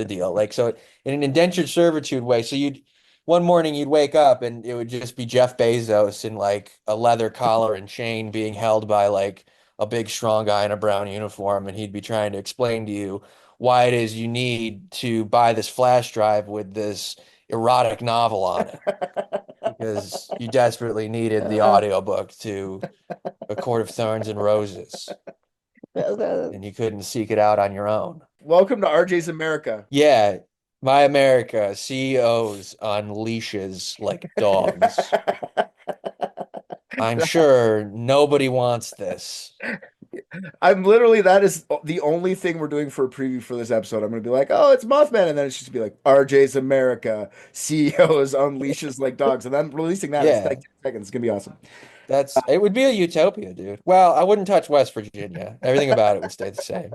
B: deal. Like so in an indentured servitude way. So you'd one morning you'd wake up and it would just be Jeff Bezos in like a leather collar and chain being held by like a big strong guy in a brown uniform, and he'd be trying to explain to you why it is you need to buy this flash drive with this erotic novel on it because you desperately needed the audiobook to A Court of Thorns and Roses and you couldn't seek it out on your own.
A: Welcome to RJ's America.
B: Yeah, my America, CEOs on leashes like dogs. I'm sure nobody wants this.
A: I'm literally, that is the only thing we're doing for a preview for this episode. I'm going to be like, oh, it's Mothman. And then it's just be like, RJ's America, CEOs on leashes like dogs. And I'm releasing that in
B: Yeah.
A: like 10 seconds. It's going to be awesome.
B: It would be a utopia, dude. Well, I wouldn't touch West Virginia. Everything about it would stay the same.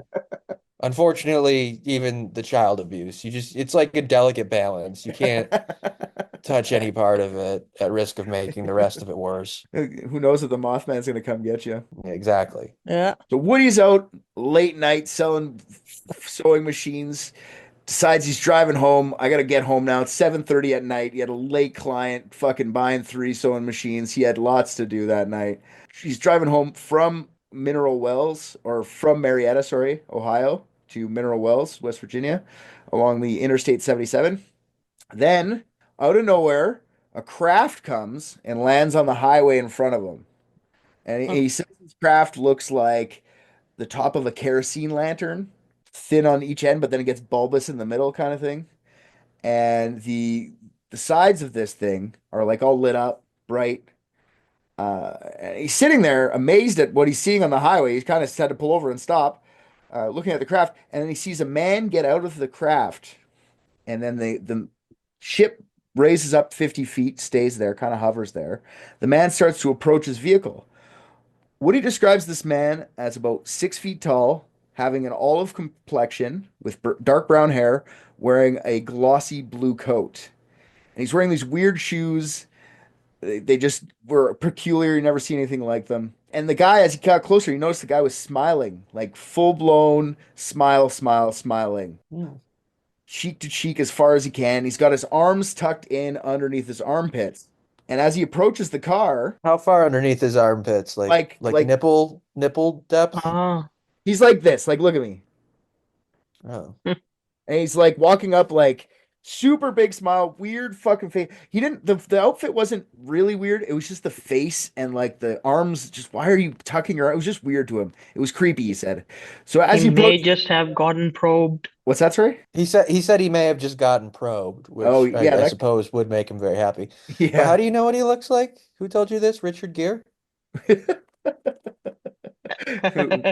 B: Unfortunately, even the child abuse, it's like a delicate balance. You can't touch any part of it at risk of making the rest of it worse.
A: Who knows if the Mothman's going to come get you?
B: Exactly.
F: Yeah.
A: So Woody's out late night selling sewing machines. decides he's driving home. I gotta get home now. It's 7:30 at night. He had a late client, fucking buying 3 sewing machines. He had lots to do that night. He's driving home from Mineral Wells, or from Marietta, sorry, Ohio, to Mineral Wells, West Virginia, along the Interstate 77. Then, out of nowhere, a craft comes and lands on the highway in front of him. And he says his craft looks like the top of a kerosene lantern, thin on each end, but then it gets bulbous in the middle, kind of thing. And the sides of this thing are like all lit up, bright. And he's sitting there amazed at what he's seeing on the highway. He's kind of had to pull over and stop, looking at the craft, and then he sees a man get out of the craft, and then the ship raises up 50 feet, stays there, kind of hovers there. The man starts to approach his vehicle. Woody describes this man as about 6 feet tall, having an olive complexion with dark brown hair, wearing a glossy blue coat. And he's wearing these weird shoes. They just were peculiar. You never seen anything like them. And the guy, as he got closer, you noticed the guy was smiling, like full blown smile, smiling, cheek to cheek as far as he can. He's got his arms tucked in underneath his armpits. And as he approaches the car,
B: How far underneath his armpits? Like nipple depth?
E: Ah.
A: he's like this. Like, look at me.
B: Oh.
A: And he's like walking up, like super big smile, weird fucking face. He didn't, the outfit wasn't really weird. It was just the face and like the arms. Just, why are you tucking your? It was just weird to him. It was creepy, he said. So as
E: He
A: he
E: may
A: approached,
E: just have gotten probed.
A: what's that, sorry?
B: He said he may have just gotten probed, which
A: Oh, yeah,
B: I
A: that-
B: suppose would make him very happy. But
A: Yeah.
B: how do you know what he looks like? Who told you this? Richard Gere?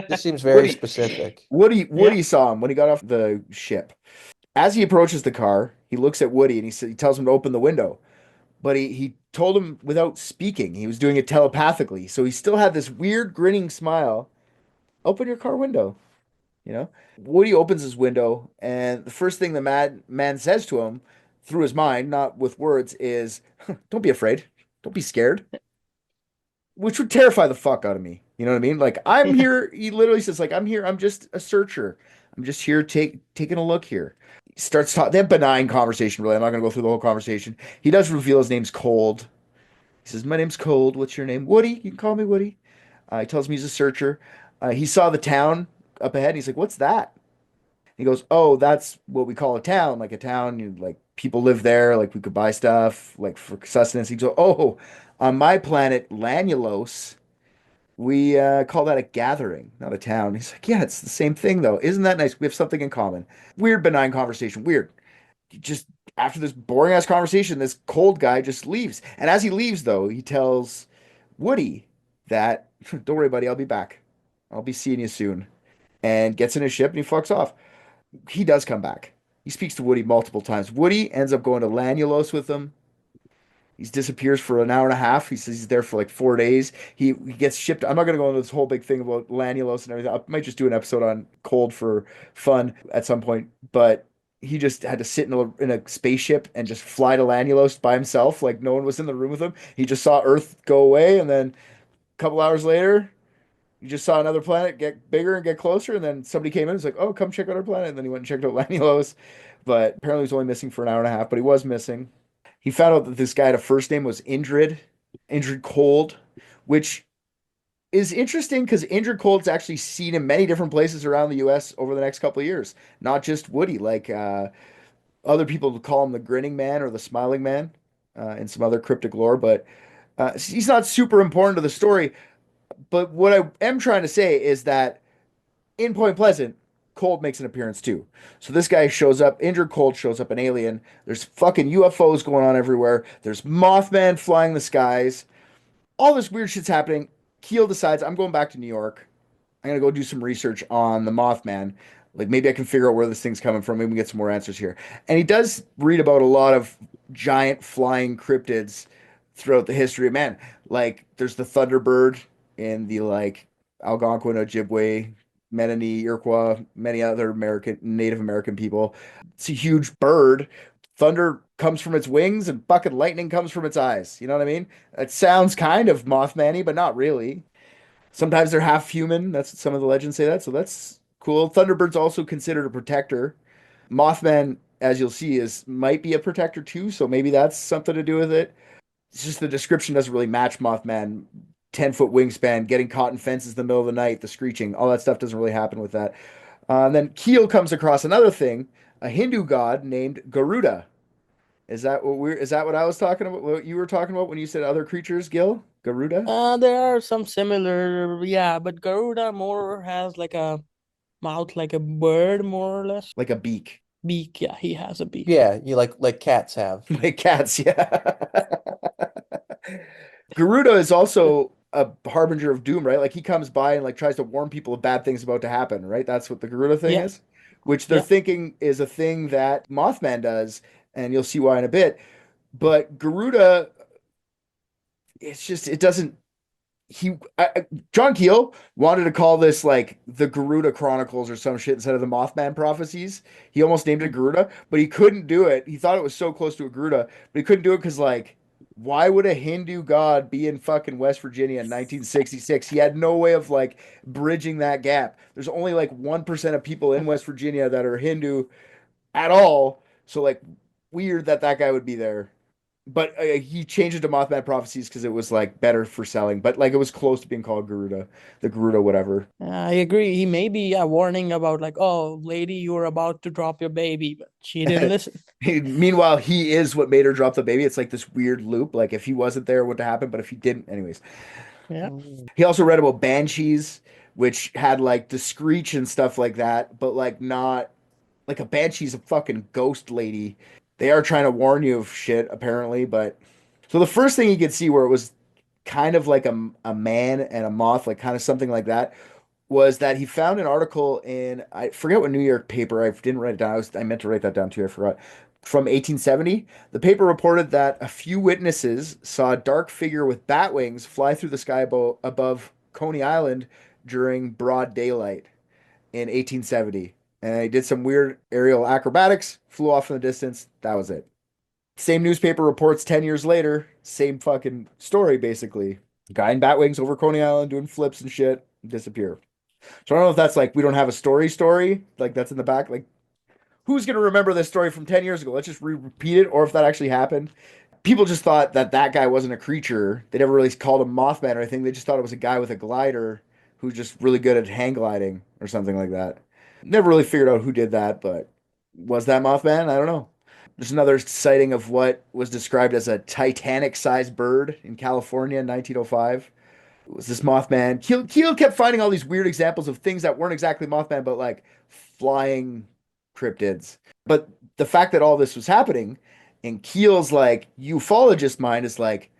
B: This seems very
A: Woody-
B: specific.
A: Woody saw him when he got off the ship. As he approaches the car, he looks at Woody and he tells him to open the window. But he told him without speaking. He was doing it telepathically. So he still had this weird grinning smile. Open your car window. You know? Woody opens his window, and the first thing the man says to him through his mind, not with words, is, "Don't be afraid. Don't be scared." Which would terrify the fuck out of me. You know what I mean? Like, I'm here. He literally says, like, I'm here. I'm just a searcher. I'm just here taking a look here. He starts talking. They have benign conversation, really. I'm not going to go through the whole conversation. He does reveal his name's Cold. He says, "My name's Cold. What's your name?" "Woody. You can call me Woody." He tells me he's a searcher. He saw the town up ahead. And he's like, "What's that?" He goes, "Oh, that's what we call a town. Like a town, like people live there. Like we could buy stuff, like for sustenance." He goes, "Oh, on my planet, Lanulos, we call that a gathering, not a town." He's like, "Yeah, it's the same thing, though. Isn't that nice? We have something in common." Weird, benign conversation. Weird. Just after this boring ass conversation, this Cold guy just leaves. And as he leaves, though, he tells Woody that, "Don't worry, buddy. I'll be back. I'll be seeing you soon." And gets in his ship and he fucks off. He does come back. He speaks to Woody multiple times. Woody ends up going to Lanulos with him. He disappears for an hour and a half. He says he's there for like 4 days. He gets shipped. I'm not going to go into this whole big thing about Lanulos and everything. I might just do an episode on Cold for fun at some point. But he just had to sit in a spaceship and just fly to Lanulos by himself. Like no one was in the room with him. He just saw Earth go away. And then a couple hours later, you just saw another planet get bigger and get closer, and then somebody came in and was like, "Oh, come check out our planet." And then he went and checked out Lanulos. But apparently he was only missing for an hour and a half, but he was missing. He found out that this guy had a first name was Indrid Cold, which is interesting because Indrid Cold's actually seen in many different places around the US over the next couple of years. Not just Woody, like other people call him the grinning man or the smiling man in some other cryptic lore, but he's not super important to the story. But what I am trying to say is that in Point Pleasant, Cold makes an appearance too. So this guy shows up, Indrid Cold shows up, an alien. There's fucking UFOs going on everywhere. There's Mothman flying the skies. All this weird shit's happening. Keel decides, I'm going back to New York. I'm going to go do some research on the Mothman. Like maybe I can figure out where this thing's coming from. Maybe we can get some more answers here. And he does read about a lot of giant flying cryptids throughout the history of man. Like there's the Thunderbird in the like Algonquin, Ojibwe, Menominee, Iroquois, many other Native American people. It's a huge bird. Thunder comes from its wings and bucket lightning comes from its eyes. You know what I mean? It sounds kind of Mothman-y, but not really. Sometimes they're half human. That's what some of the legends say that. So that's cool. Thunderbird's also considered a protector Mothman, as you'll see, might be a protector too, so maybe that's something to do with it. It's just the description doesn't really match Mothman. 10-foot wingspan, getting caught in fences in the middle of the night, the screeching, all that stuff doesn't really happen with that. And then Keel comes across another thing, a Hindu god named Garuda. Is that what I was talking about? What you were talking about when you said other creatures, Gil? Garuda?
F: There are some similar, yeah, but Garuda more has like a mouth like a bird, more or less.
A: Like a beak.
F: Beak, yeah, he has a beak.
B: Yeah, you like cats have.
A: Like cats, yeah. Garuda is also a harbinger of doom, right? Like he comes by and like tries to warn people of bad things about to happen, right? That's what the Garuda thing
F: Yeah,
A: is, which they're
F: yeah.
A: thinking is a thing that Mothman does, and you'll see why in a bit. But Garuda, it doesn't John Keel wanted to call this like the Garuda Chronicles or some shit instead of the Mothman Prophecies. He almost named it Garuda, but he couldn't do it. He thought it was so close to a Garuda, but he couldn't do it because like, why would a Hindu god be in fucking West Virginia in 1966? He had no way of like bridging that gap. There's only like 1% of people in West Virginia that are Hindu at all. So like, weird that that guy would be there. But he changed it to Mothman Prophecies because it was like better for selling. But like it was close to being called Garuda, the Garuda whatever.
F: I agree. He may be warning about like, oh, lady, you're about to drop your baby, but she didn't listen.
A: Meanwhile, he is what made her drop the baby. It's like this weird loop. Like if he wasn't there, what would happen? But if he didn't, anyways.
F: Yeah.
A: He also read about banshees, which had like the screech and stuff like that, but like not like a banshee's a fucking ghost lady. They are trying to warn you of shit apparently, but so the first thing you could see where it was kind of like a man and a moth, like kind of something like that, was that he found an article in I forget what New York paper. I didn't write it down. I meant to write that down too. I forgot. From 1870, the paper reported that a few witnesses saw a dark figure with bat wings fly through the sky above Coney Island during broad daylight in 1870. And he did some weird aerial acrobatics, flew off in the distance. That was it. Same newspaper reports 10 years later, same fucking story basically. Guy in bat wings over Coney Island doing flips and shit, disappear. So I don't know if that's like we don't have a story, like that's in the back. Like, who's gonna remember this story from 10 years ago? Let's just repeat it, or if that actually happened. People just thought that that guy wasn't a creature. They never really called him Mothman or anything. They just thought it was a guy with a glider who's just really good at hang gliding or something like that. Never really figured out who did that, but was that Mothman? I don't know. There's another sighting of what was described as a Titanic-sized bird in California in 1905. Was this Mothman? Keel kept finding all these weird examples of things that weren't exactly Mothman, but like flying cryptids. But the fact that all this was happening in Keel's like ufologist mind is like,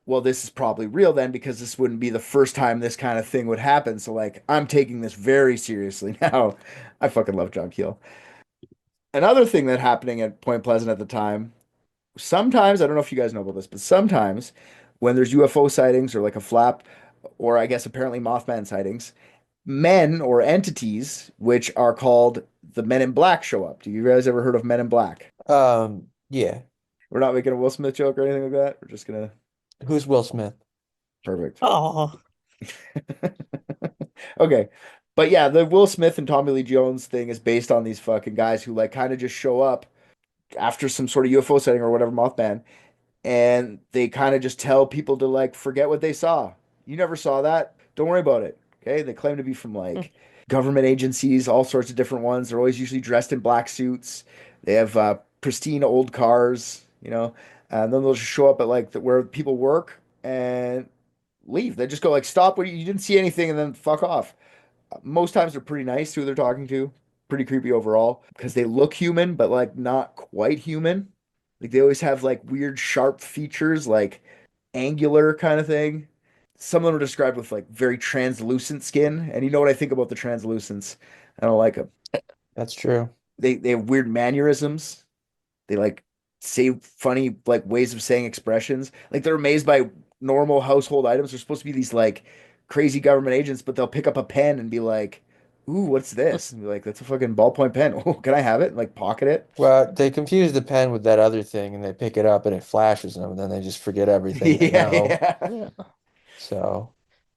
A: well, this is probably real then because this wouldn't be the first time this kind of thing would happen. So like, I'm taking this very seriously now. I fucking love John Keel. Another thing that happening at Point Pleasant at the time, sometimes, I don't know if you guys know about this, but sometimes when there's UFO sightings or like a flap, or I guess apparently Mothman sightings, men or entities, which are called the Men in Black, show up. Do you guys ever heard of Men in Black?
B: Yeah.
A: We're not making a Will Smith joke or anything like that. We're just gonna
B: Who's Will Smith?
A: perfect.
F: Oh,
A: Okay. But yeah, the Will Smith and Tommy Lee Jones thing is based on these fucking guys who like kind of just show up after some sort of UFO sighting or whatever, Mothman, and they kind of just tell people to like forget what they saw. You never saw that. Don't worry about it. Okay. They claim to be from like government agencies, all sorts of different ones. They're always usually dressed in black suits. They have pristine old cars, and then they'll just show up at like where people work and leave. They just go like, stop. What you didn't see anything, and then fuck off. Most times they're pretty nice to who they're talking to. Pretty creepy overall because they look human, but like not quite human. Like they always have like weird sharp features, like angular kind of thing. Some of them are described with like very translucent skin, and you know what I think about the translucents? I don't like them.
B: That's true.
A: They have weird mannerisms. They like say funny like ways of saying expressions. Like they're amazed by normal household items. They're supposed to be these like crazy government agents, but they'll pick up a pen and be like, "Ooh, what's this?" And be like, "That's a fucking ballpoint pen. Oh, can I have it?" And like pocket it.
B: Well, they confuse the pen with that other thing and they pick it up and it flashes them and then they just forget everything they
A: Yeah,
B: know.
A: yeah.
F: yeah.
B: So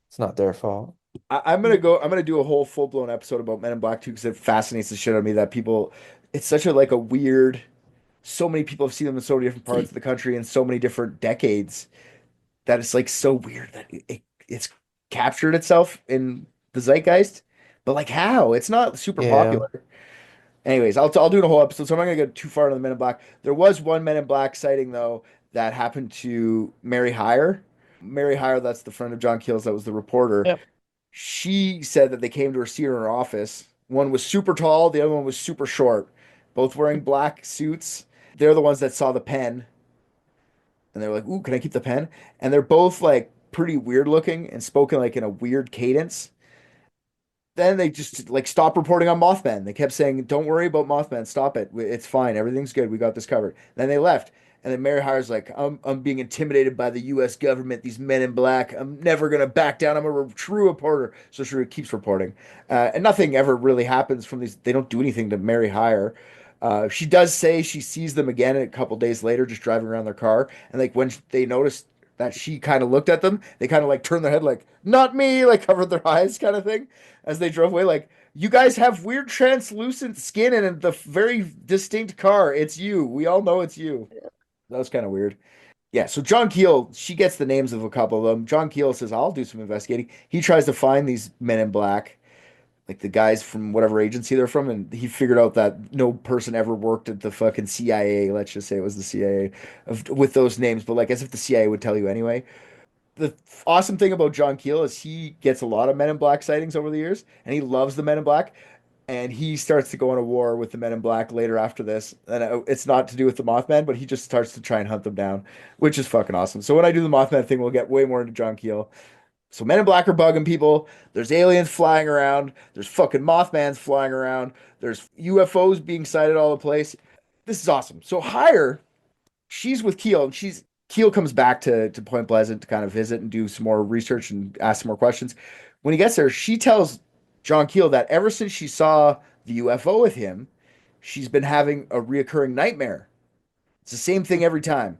B: it's not their fault.
A: I'm gonna do a whole full blown episode about Men in Black 2 because it fascinates the shit out of me that people it's such a like a weird. So many people have seen them in so many different parts of the country in so many different decades that it's like so weird that it's captured itself in the zeitgeist. But like how? It's not super
B: Yeah.
A: popular. Anyways, I'll do the whole episode, so I'm not gonna get too far into the Men in Black. There was one Men in Black sighting though that happened to Mary Hyre. Mary Hyre, that's the friend of John Keel's, that was the reporter.
F: Yep.
A: She said that they came to her, see her in her office. One was super tall, the other one was super short, both wearing black suits. They're the ones that saw the pen, and they're like, "Ooh, can I keep the pen?" And they're both like pretty weird looking and spoken like in a weird cadence. Then they just like stopped reporting on Mothman. They kept saying, "Don't worry about Mothman. Stop it. It's fine. Everything's good. We got this covered." Then they left. And then Mary Hyre's like, I'm being intimidated by the U.S. government, these men in black. I'm never going to back down. I'm a true reporter." So she keeps reporting. And nothing ever really happens from these. They don't do anything to Mary Hyre. She does say she sees them again a couple days later, just driving around their car. And like when they noticed that she kind of looked at them, they kind of like turned their head, like, "Not me," like covered their eyes, kind of thing, as they drove away. Like, "You guys have weird translucent skin in the very distinct car. It's you. We all know it's you." That was kind of weird. Yeah, so John Keel, she gets the names of a couple of them. John Keel says, "I'll do some investigating." He tries to find these men in black, like the guys from whatever agency they're from, and he figured out that no person ever worked at the fucking CIA. Let's just say it was the CIA with those names, but like as if the CIA would tell you anyway. The awesome thing about John Keel is he gets a lot of Men in Black sightings over the years, and he loves the Men in Black. And he starts to go on a war with the Men in Black later after this. And it's not to do with the Mothman, but he just starts to try and hunt them down, which is fucking awesome. So when I do the Mothman thing, we'll get way more into John Keel. So Men in Black are bugging people. There's aliens flying around. There's fucking Mothmans flying around. There's UFOs being sighted all the place. This is awesome. So Hire, she's with Keel, and Keel comes back to Point Pleasant to kind of visit and do some more research and ask some more questions. When he gets there, she tells John Keel that ever since she saw the UFO with him, she's been having a reoccurring nightmare. It's the same thing every time.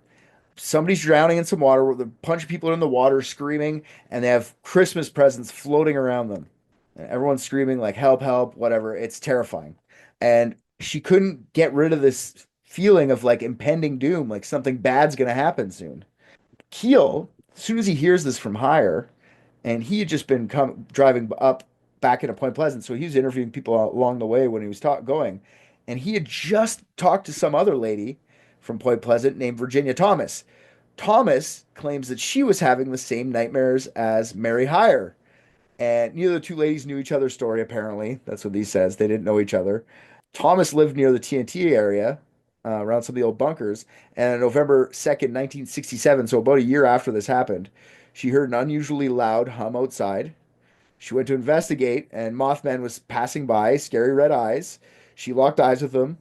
A: Somebody's drowning in some water, a bunch of people are in the water screaming, and they have Christmas presents floating around them. And everyone's screaming like "help, help," whatever. It's terrifying. And she couldn't get rid of this feeling of like impending doom, like something bad's gonna happen soon. Keel, as soon as he hears this from Hire, and he had just been driving up back into Point Pleasant, so he was interviewing people along the way when he was going, and he had just talked to some other lady from Point Pleasant named Virginia Thomas. Thomas claims that she was having the same nightmares as Mary Hire, and neither of the two ladies knew each other's story. Apparently, that's what he says. They didn't know each other. Thomas lived near the TNT area, around some of the old bunkers. And on November 2nd, 1967, so about a year after this happened, she heard an unusually loud hum outside. She went to investigate, and Mothman was passing by, scary red eyes. She locked eyes with him,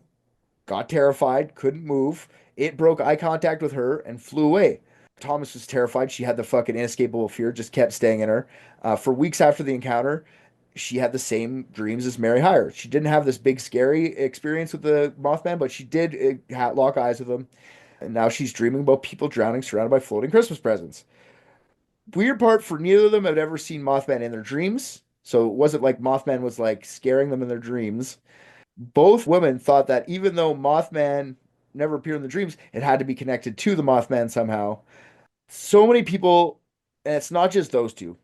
A: got terrified, couldn't move. It broke eye contact with her and flew away. Thomas was terrified. She had the fucking inescapable fear, just kept staying in her. For weeks after the encounter, she had the same dreams as Mary Hire. She didn't have this big scary experience with the Mothman, but she did lock eyes with him. And now she's dreaming about people drowning surrounded by floating Christmas presents. Weird part, for neither of them had ever seen Mothman in their dreams. So it wasn't like Mothman was like scaring them in their dreams. Both women thought that even though Mothman never appeared in the dreams, it had to be connected to the Mothman somehow. So many people, and it's not just those two,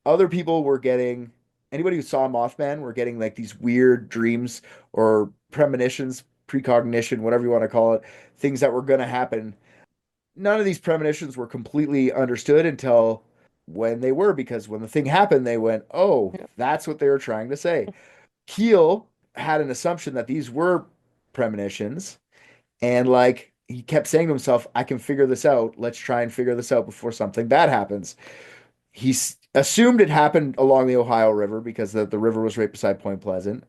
A: other people were getting, anybody who saw Mothman were getting like these weird dreams or premonitions, precognition, whatever you want to call it, things that were going to happen. None of these premonitions were completely understood until when they were, because when the thing happened, they went, "Oh, that's what they were trying to say." Keel had an assumption that these were premonitions, and like he kept saying to himself, "I can figure this out. Let's try and figure this out before something bad happens." He assumed it happened along the Ohio River because the river was right beside Point Pleasant.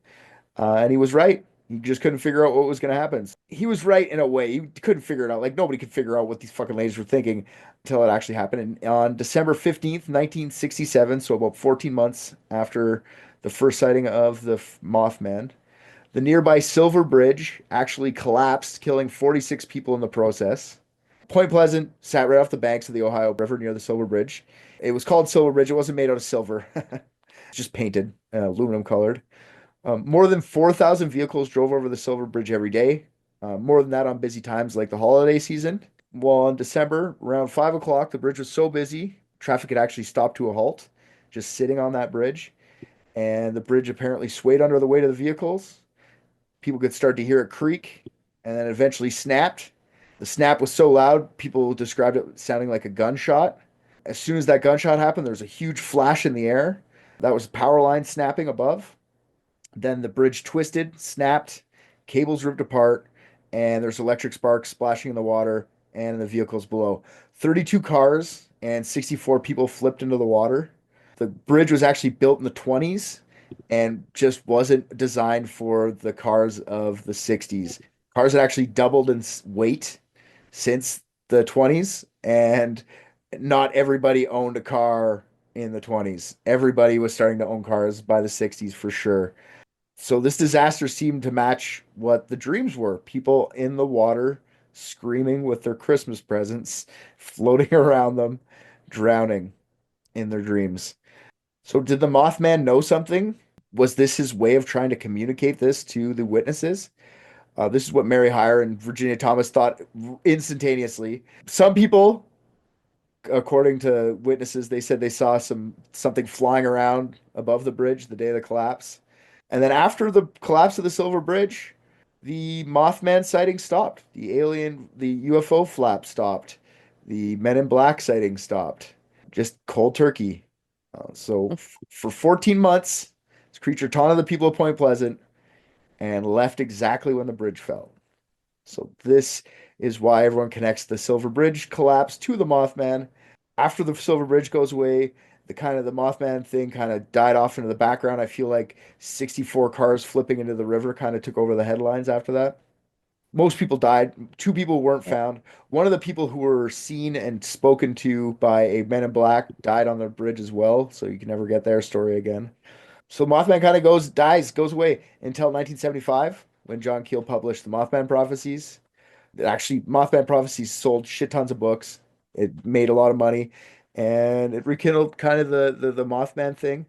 A: And he was right. He just couldn't figure out what was going to happen. He was right in a way. He couldn't figure it out. Like nobody could figure out what these fucking ladies were thinking until it actually happened. And on December 15th, 1967, so about 14 months after the first sighting of the Mothman, the nearby Silver Bridge actually collapsed, killing 46 people in the process. Point Pleasant sat right off the banks of the Ohio River near the Silver Bridge. It was called Silver Bridge. It wasn't made out of silver. It's just painted, aluminum colored. More than 4,000 vehicles drove over the Silver Bridge every day. More than that on busy times like the holiday season. Well, in December, around 5 o'clock, the bridge was so busy, traffic had actually stopped to a halt, just sitting on that bridge. And the bridge apparently swayed under the weight of the vehicles. People could start to hear it creak, and then eventually snapped. The snap was so loud, people described it sounding like a gunshot. As soon as that gunshot happened, there was a huge flash in the air. That was power line snapping above. Then the bridge twisted, snapped, cables ripped apart, and there's electric sparks splashing in the water and in the vehicles below. 32 cars and 64 people flipped into the water. The bridge was actually built in the 20s and just wasn't designed for the cars of the 60s. Cars had actually doubled in weight since the 20s, and not everybody owned a car in the 20s. Everybody was starting to own cars by the 60s for sure. So this disaster seemed to match what the dreams were. People in the water screaming with their Christmas presents floating around them, drowning in their dreams. So did the Mothman know something? Was this his way of trying to communicate this to the witnesses? This is what Mary Hyre and Virginia Thomas thought instantaneously. Some people, according to witnesses, they said they saw something flying around above the bridge the day of the collapse. And then after the collapse of the Silver Bridge, the Mothman sighting stopped. The UFO flap stopped. The Men in Black sighting stopped. Just cold turkey. For 14 months, this creature taunted the people of Point Pleasant and left exactly when the bridge fell. So this is why everyone connects the Silver Bridge collapse to the Mothman. After the Silver Bridge goes away, the Mothman thing kind of died off into the background. I feel like 64 cars flipping into the river kind of took over the headlines after that. Most people died. Two people weren't found. One of the people who were seen and spoken to by a Men in Black died on the bridge as well, so you can never get their story again. So Mothman kind of goes away until 1975 when John Keel published the Mothman Prophecies. Actually, Mothman Prophecies sold shit tons of books. It made a lot of money, and it rekindled kind of the Mothman thing.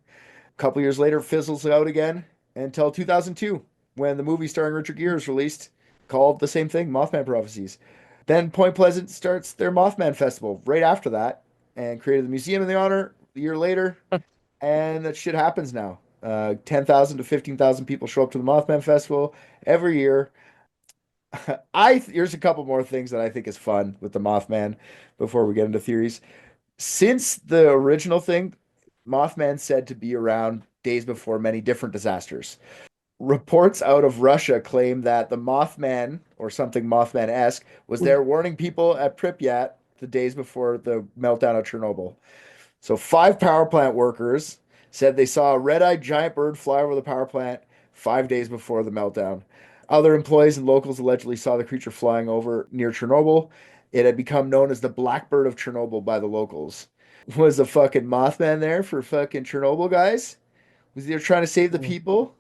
A: A couple years later, it fizzles out again until 2002 when the movie starring Richard Gere is released, called the same thing, Mothman Prophecies. Then Point Pleasant starts their Mothman Festival right after that and created the museum in the honor a year later, and that shit happens now. 10,000 to 15,000 people show up to the Mothman Festival every year. Here's a couple more things that I think is fun with the Mothman before we get into theories. Since the original thing, Mothman said to be around days before many different disasters. Reports out of Russia claim that the Mothman, or something Mothman-esque, was there warning people at Pripyat the days before the meltdown of Chernobyl. So 5 power plant workers said they saw a red-eyed giant bird fly over the power plant 5 days before the meltdown. Other employees and locals allegedly saw the creature flying over near Chernobyl. It had become known as the Blackbird of Chernobyl by the locals. Was a fucking Mothman there for fucking Chernobyl, guys? Was he there trying to save the people?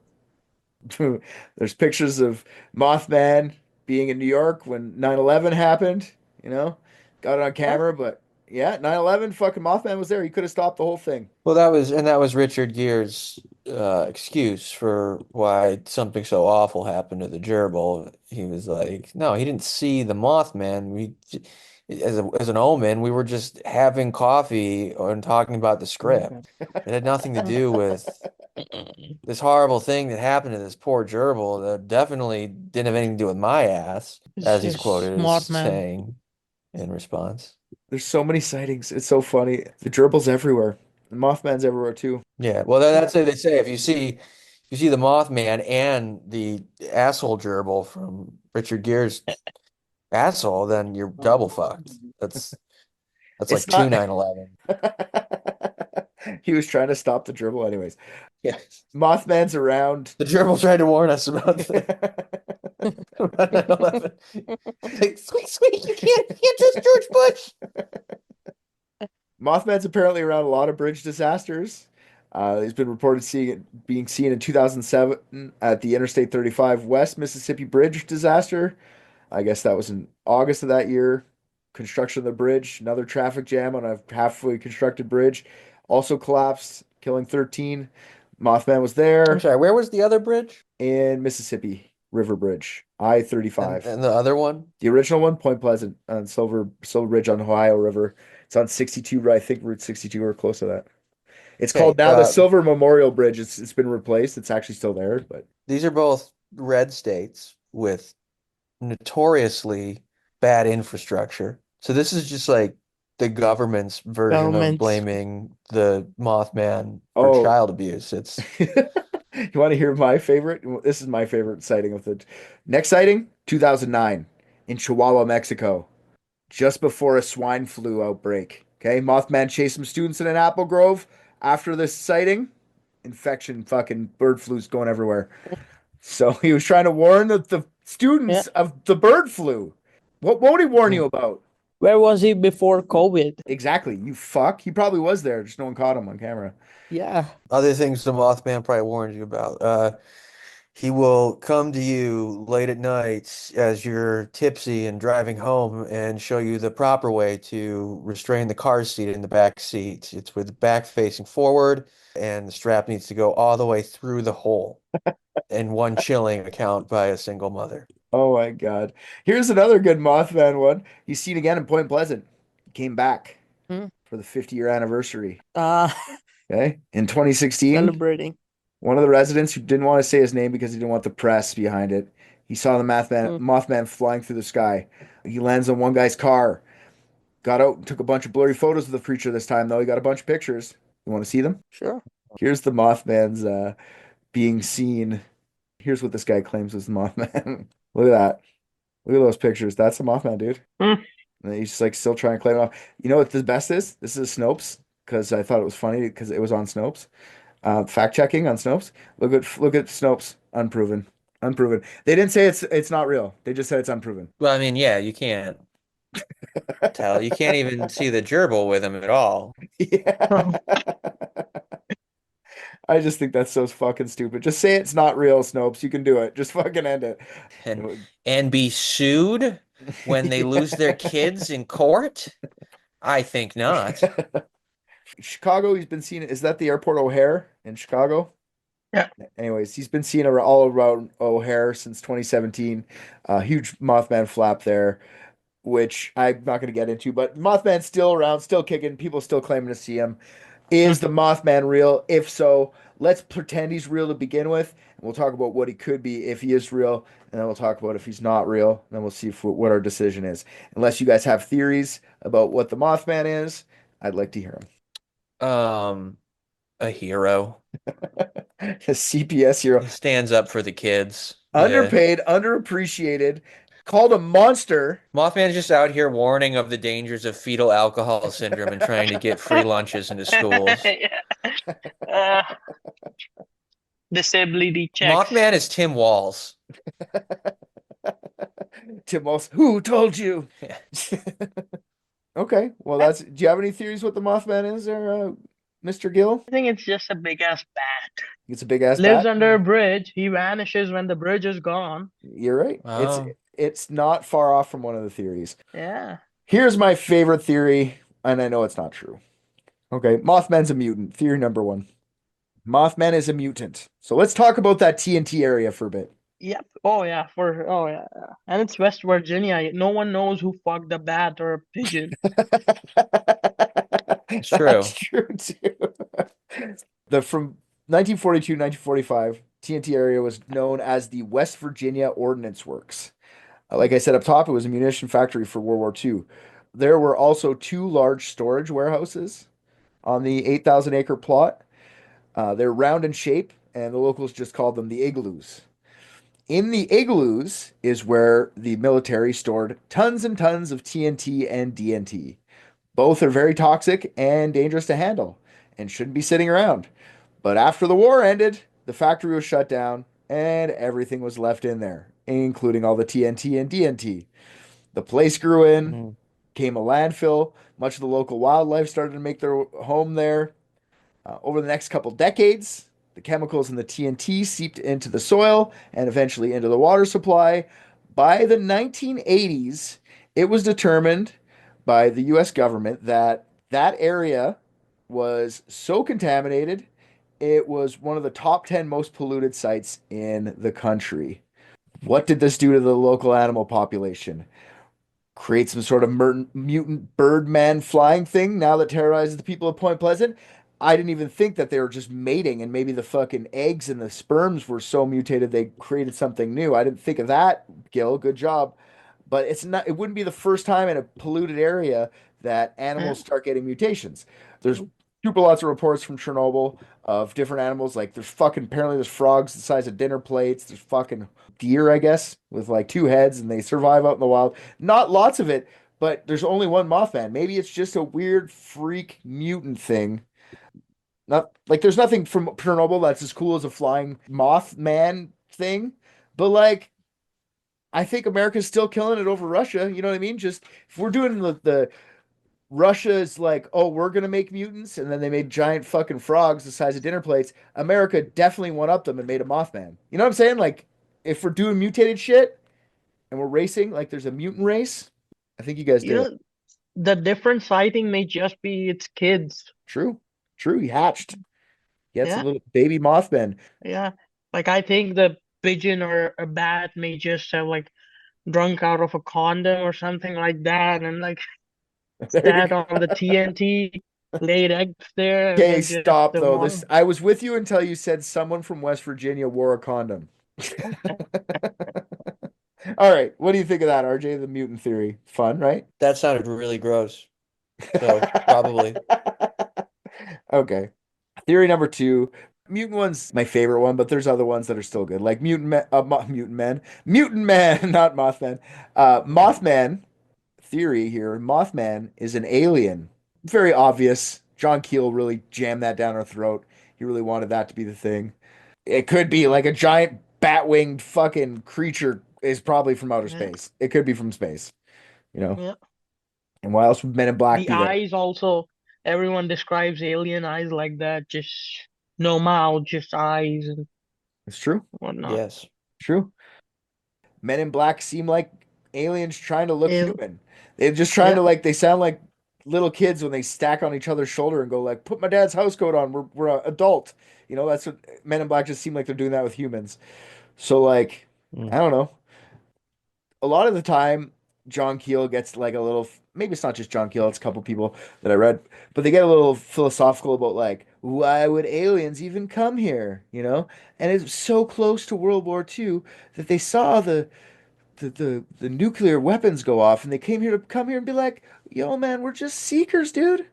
A: There's pictures of Mothman being in New York when 9/11 happened, you know? Got it on camera, but yeah, 9/11, fucking Mothman was there. He could have stopped the whole thing.
B: Well, that was Richard Gere's excuse for why something so awful happened to the gerbil. He was like, no, he didn't see the Mothman. As an omen, we were just having coffee and talking about the script. It had nothing to do with this horrible thing that happened to this poor gerbil. That definitely didn't have anything to do with my ass,
F: It's
B: as he's
F: just
B: quoted as
F: Mothman.
B: saying in response.
A: There's so many sightings. It's so funny. The gerbil's everywhere. The Mothman's everywhere too.
B: Yeah, well, that's what they say. If you see the Mothman and the asshole gerbil from Richard Gere's asshole, then you're double fucked. That's like
A: It's
B: two
A: not.
B: 9/11.
A: He was trying to stop the gerbil anyways.
B: Yes.
A: Mothman's around.
B: The gerbil tried to warn us about about 9/11. Like, squeak, squeak, you can't trust George Bush.
A: Mothman's apparently around a lot of bridge disasters. He's been reported being seen in 2007 at the Interstate 35 West Mississippi Bridge disaster. I guess that was in August of that year. Construction of the bridge, another traffic jam on a halfway constructed bridge, also collapsed, killing 13. Mothman was
B: I'm
A: there
B: sorry, where was the other bridge?
A: in Mississippi River Bridge,
B: And,
A: I-35.
B: and the other one?
A: The original one, Point Pleasant on Silver Ridge on Ohio River. It's on 62, I think Route 62 or close to that. It's called
B: Okay,
A: now the Silver Memorial Bridge. It's been replaced. It's actually still there, but
B: these are both red states with notoriously bad infrastructure. So this is just like the government's version of
F: Governments.
B: blaming the Mothman for
A: oh,
B: child abuse. It's
A: you want to hear my favorite? This is my favorite sighting of the next sighting, 2009 in Chihuahua, Mexico, just before a swine flu outbreak. Okay, Mothman chased some students in an apple grove after this sighting. Infection, fucking bird flu's going everywhere. So he was trying to warn the students
F: Yeah.
A: of the bird flu. What would he warn you
B: Mm.
A: about?
F: Where was he before COVID?
A: Exactly, you fuck. He probably was there, just no one caught him on camera.
F: Yeah.
B: other things the Mothman probably warned you about. He will come to you late at night as you're tipsy and driving home and show you the proper way to restrain the car seat in the back seat. It's with the back facing forward, and the strap needs to go all the way through the hole. And one chilling account by a single mother.
A: Oh my God. Here's another good Mothman one. He's seen again in Point Pleasant. He came back
F: Hmm.
A: for the 50-year anniversary.
F: Uh,
A: Okay. In 2016,
F: celebrating.
A: one of the residents who didn't want to say his name because he didn't want the press behind it, he saw the
F: Hmm.
A: Mothman flying through the sky. He lands on one guy's car. Got out and took a bunch of blurry photos of the creature this time, though. He got a bunch of pictures. You want to see them?
F: Sure.
A: Here's the Mothman's being seen. Here's what this guy claims was the Mothman. Look at that. Look at those pictures. That's the Mothman, dude.
E: Hmm.
A: And he's just like still trying to claim it off. You know what the best is? This is Snopes because I thought it was funny because it was on Snopes. Fact checking on Snopes. Look at Snopes. Unproven. Unproven. They didn't say it's not real. They just said it's unproven.
B: Well, I mean, yeah, you can't tell. You can't even see the gerbil with him at all.
A: Yeah. I just think that's so fucking stupid. Just say it's not real, Snopes. You can do it. Just fucking end it.
B: And be sued when they lose their kids in court? I think not.
A: Chicago, he's been seen. Is that the airport O'Hare in Chicago?
E: Yeah.
A: Anyways, he's been seen all around O'Hare since 2017. Huge Mothman flap there, which I'm not going to get into, but Mothman's still around, still kicking. People still claiming to see him. Is the Mothman real? If so, let's pretend he's real to begin with, and we'll talk about what he could be if he is real, and then we'll talk about if he's not real, and then we'll see what our decision is. Unless you guys have theories about what the Mothman is, I'd like to hear
B: A hero.
A: them. A CPS hero.
B: He stands up for the kids.
A: Underpaid, underappreciated, called a monster.
B: Mothman's just out here warning of the dangers of fetal alcohol syndrome and trying to get free lunches into schools.
E: Yeah. Disability checks.
B: Mothman is Tim Walls.
A: Tim Walsh, who told you?
B: Yeah.
A: Okay, well do you have any theories what the Mothman is there, Mr. Gill?
E: I think it's just a big ass bat.
A: It's a big ass
F: Lives
A: bat.
F: under a bridge. He vanishes when the bridge is gone.
A: You're right.
B: Oh.
A: It's not far off from one of the theories.
F: Yeah.
A: Here's my favorite theory, and I know it's not true. Okay, Mothman's a mutant. Theory number one. Mothman is a mutant. So let's talk about that TNT area for a bit.
F: Yep. Oh yeah. And it's West Virginia. No one knows who fucked a bat or a pigeon.
B: It's true.
A: That's true too. From 1942, 1945, TNT area was known as the West Virginia Ordnance Works. Like I said up top, it was a munition factory for World War II. There were also two large storage warehouses on the 8,000-acre plot. They're round in shape, and the locals just called them the igloos. In the igloos is where the military stored tons and tons of TNT and DNT. Both are very toxic and dangerous to handle and shouldn't be sitting around. But after the war ended, the factory was shut down and everything was left in there, including all the TNT and DNT. The place grew in, came a landfill. Much of the local wildlife started to make their home there. Over the next couple decades, the chemicals in the TNT seeped into the soil and eventually into the water supply. By the 1980s, it was determined by the US government that area was so contaminated It was one of the top 10 most polluted sites in the country. What did this do to the local animal population? Create some sort of mutant birdman flying thing now that terrorizes the people of Point Pleasant? I didn't even think that they were just mating and maybe the fucking eggs and the sperms were so mutated they created something new. I didn't think of that, Gil. Good job. But it wouldn't be the first time in a polluted area that
E: Yeah.
A: animals start getting mutations. There's super lots of reports from Chernobyl of different animals. Like apparently there's frogs the size of dinner plates. There's fucking deer, I guess, with like two heads and they survive out in the wild. Not lots of it, but there's only one Mothman. Maybe it's just a weird freak mutant thing. Not like there's nothing from Chernobyl that's as cool as a flying Mothman thing, but like I think America's still killing it over Russia. You know what I mean? Just if we're doing the Russia is like, oh, we're gonna make mutants, and then they made giant fucking frogs the size of dinner plates. America definitely went up them and made a Mothman. You know what I'm saying? Like, if we're doing mutated shit and we're racing, like there's a mutant race. I think you guys
E: You
A: did it.
E: know, the different sighting may just be its kids.
A: True, true. He hatched. He had some
E: Yeah,
A: little baby Mothman.
E: yeah. Like I think the pigeon or a bat may just have like drunk out of a condom or something like that, and like
A: There you
E: sat
A: go.
E: on the TNT, laid eggs there, and
A: Okay,
E: then just
A: stop
E: the
A: though. This
E: mom.
A: I was with you until you said someone from West Virginia wore a condom. All right, what do you think of that, RJ? The mutant theory. Fun, right?
B: That sounded really gross. So probably.
A: Okay. Theory number two. Mutant one's my favorite one, but there's other ones that are still good, like Mutant Man, not Mothman. Mothman theory here. Mothman is an alien. Very obvious. John Keel really jammed that down our throat. He really wanted that to be the thing. It could be like a giant bat-winged fucking creature is probably from outer
E: Yeah,
A: space. It could be from space, you know.
E: yeah.
A: And why else would Men in Black
E: The
A: be there?
E: eyes also, everyone describes alien eyes like that, just no mouth, just eyes and
A: It's true.
E: whatnot.
B: Yes.
A: True. Men in Black seem like aliens trying to look
E: Al
A: human. They're just trying
E: yeah,
A: to like they sound like little kids when they stack on each other's shoulder and go like, "Put my dad's house coat on. We're a adult." You know, that's what Men in Black just seem like they're doing that with humans. So like, I
B: Mm.
A: don't know. A lot of the time, John Keel gets like a little. Maybe it's not just John Keel; it's a couple people that I read, but they get a little philosophical about like, why would aliens even come here? You know, and it's so close to World War II that they saw the nuclear weapons go off and they came here to come here and be like, yo, man, we're just seekers, dude.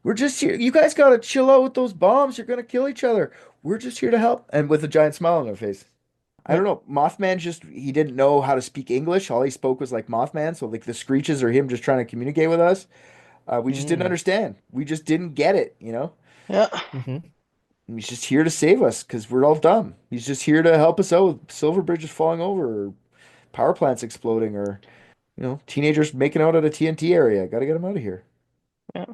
A: We're just here. You guys gotta chill out with those bombs. You're gonna kill each other. We're just here to help. And with a giant smile on their face. I
E: yeah,
A: don't know. Mothman just he didn't know how to speak English. All he spoke was like Mothman. So like the screeches are him just trying to communicate with us. We just didn't
B: Mm.
A: understand. We just didn't get it, you know?
E: yeah,
B: Hmm.
A: And he's just here to save us because we're all dumb. He's just here to help us out with silver bridges falling over or power plants exploding or teenagers making out at a TNT area. Got to get them out of here.
E: yeah.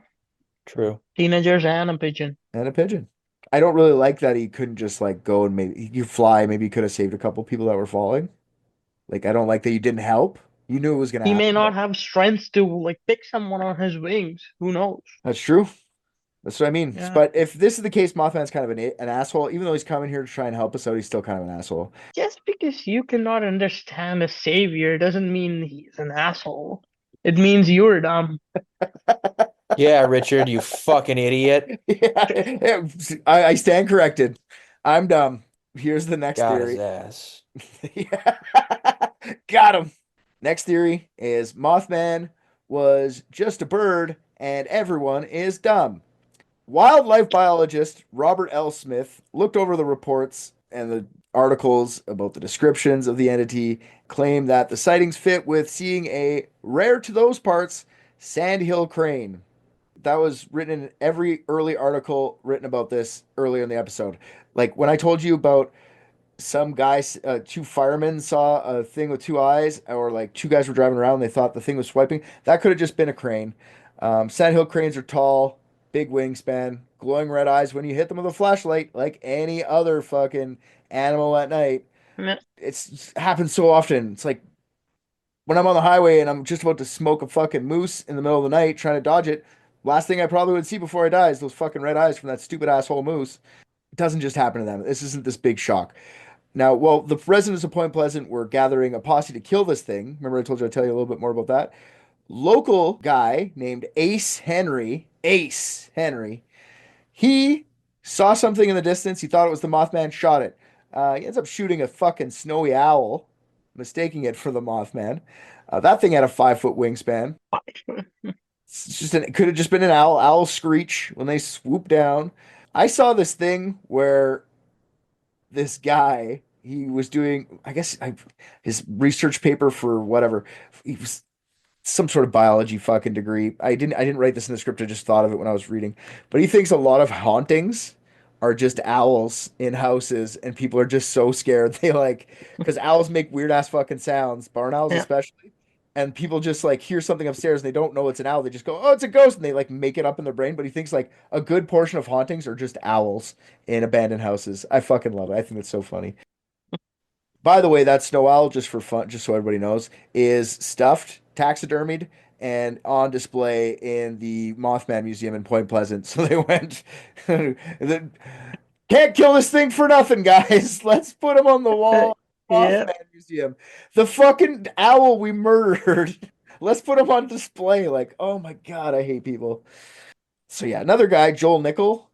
B: True.
E: Teenagers and a pigeon.
A: And a pigeon. I don't really like that he couldn't just like go and maybe you fly. Maybe he could have saved a couple people that were falling. Like I don't like that you didn't help. You knew it was gonna
E: He may
A: happen,
E: not
A: but
E: have strength to like pick someone on his wings. Who knows?
A: that's true. That's what I mean.
E: Yeah.
A: But if this is the case, Mothman's kind of an asshole. Even though he's coming here to try and help us out, he's still kind of an asshole.
E: Just because you cannot understand a savior doesn't mean he's an asshole. It means you're dumb.
B: Yeah, Richard, you fucking idiot.
A: Yeah, I stand corrected. I'm dumb. Here's the next
B: Got his
A: theory.
B: ass.
A: Yeah. Got him. Next theory is Mothman was just a bird and everyone is dumb. Wildlife biologist Robert L. Smith looked over the reports and the articles about the descriptions of the entity, claimed that the sightings fit with seeing a rare to those parts sandhill crane. That was written in every early article written about this earlier in the episode. Like when I told you about some guys, two firemen saw a thing with two eyes, or like two guys were driving around and they thought the thing was swiping. That could have just been a crane. Sandhill cranes are tall, big wingspan, glowing red eyes when you hit them with a flashlight, like any other fucking animal at night.
E: Meh.
A: It's happens so often. It's like when I'm on the highway and I'm just about to smoke a fucking moose in the middle of the night trying to dodge it. Last thing I probably would see before I die is those fucking red eyes from that stupid asshole moose. It doesn't just happen to them. This isn't this big shock. Now, well, the residents of Point Pleasant were gathering a posse to kill this thing. Remember, I told you I'd tell you a little bit more about that. Local guy named Ace Henry, he saw something in the distance. He thought it was the Mothman, shot it. He ends up shooting a fucking snowy owl, mistaking it for the Mothman. That thing had a 5 foot wingspan. It could have just been an owl. Owls screech when they swoop down. I saw this thing where this guy, he was doing, his research paper for whatever. He was some sort of biology fucking degree. I didn't write this in the script. I just thought of it when I was reading. But he thinks a lot of hauntings are just owls in houses, and people are just so scared. They like because owls make weird ass fucking sounds, barn owls
E: Yeah.
A: especially. And people just like hear something upstairs and they don't know it's an owl. They just go, "Oh, it's a ghost," and they like make it up in their brain. But he thinks like a good portion of hauntings are just owls in abandoned houses. I fucking love it. I think it's so funny. By the way, that snow owl, just for fun, just so everybody knows, is stuffed, taxidermied, and on display in the Mothman Museum in Point Pleasant. So they went, can't kill this thing for nothing, guys. Let's put him on the wall.
E: Yeah.
A: Mothman Museum. The fucking owl we murdered. Let's put him on display. Like, oh my God, I hate people. So yeah, another guy, Joe Nickel,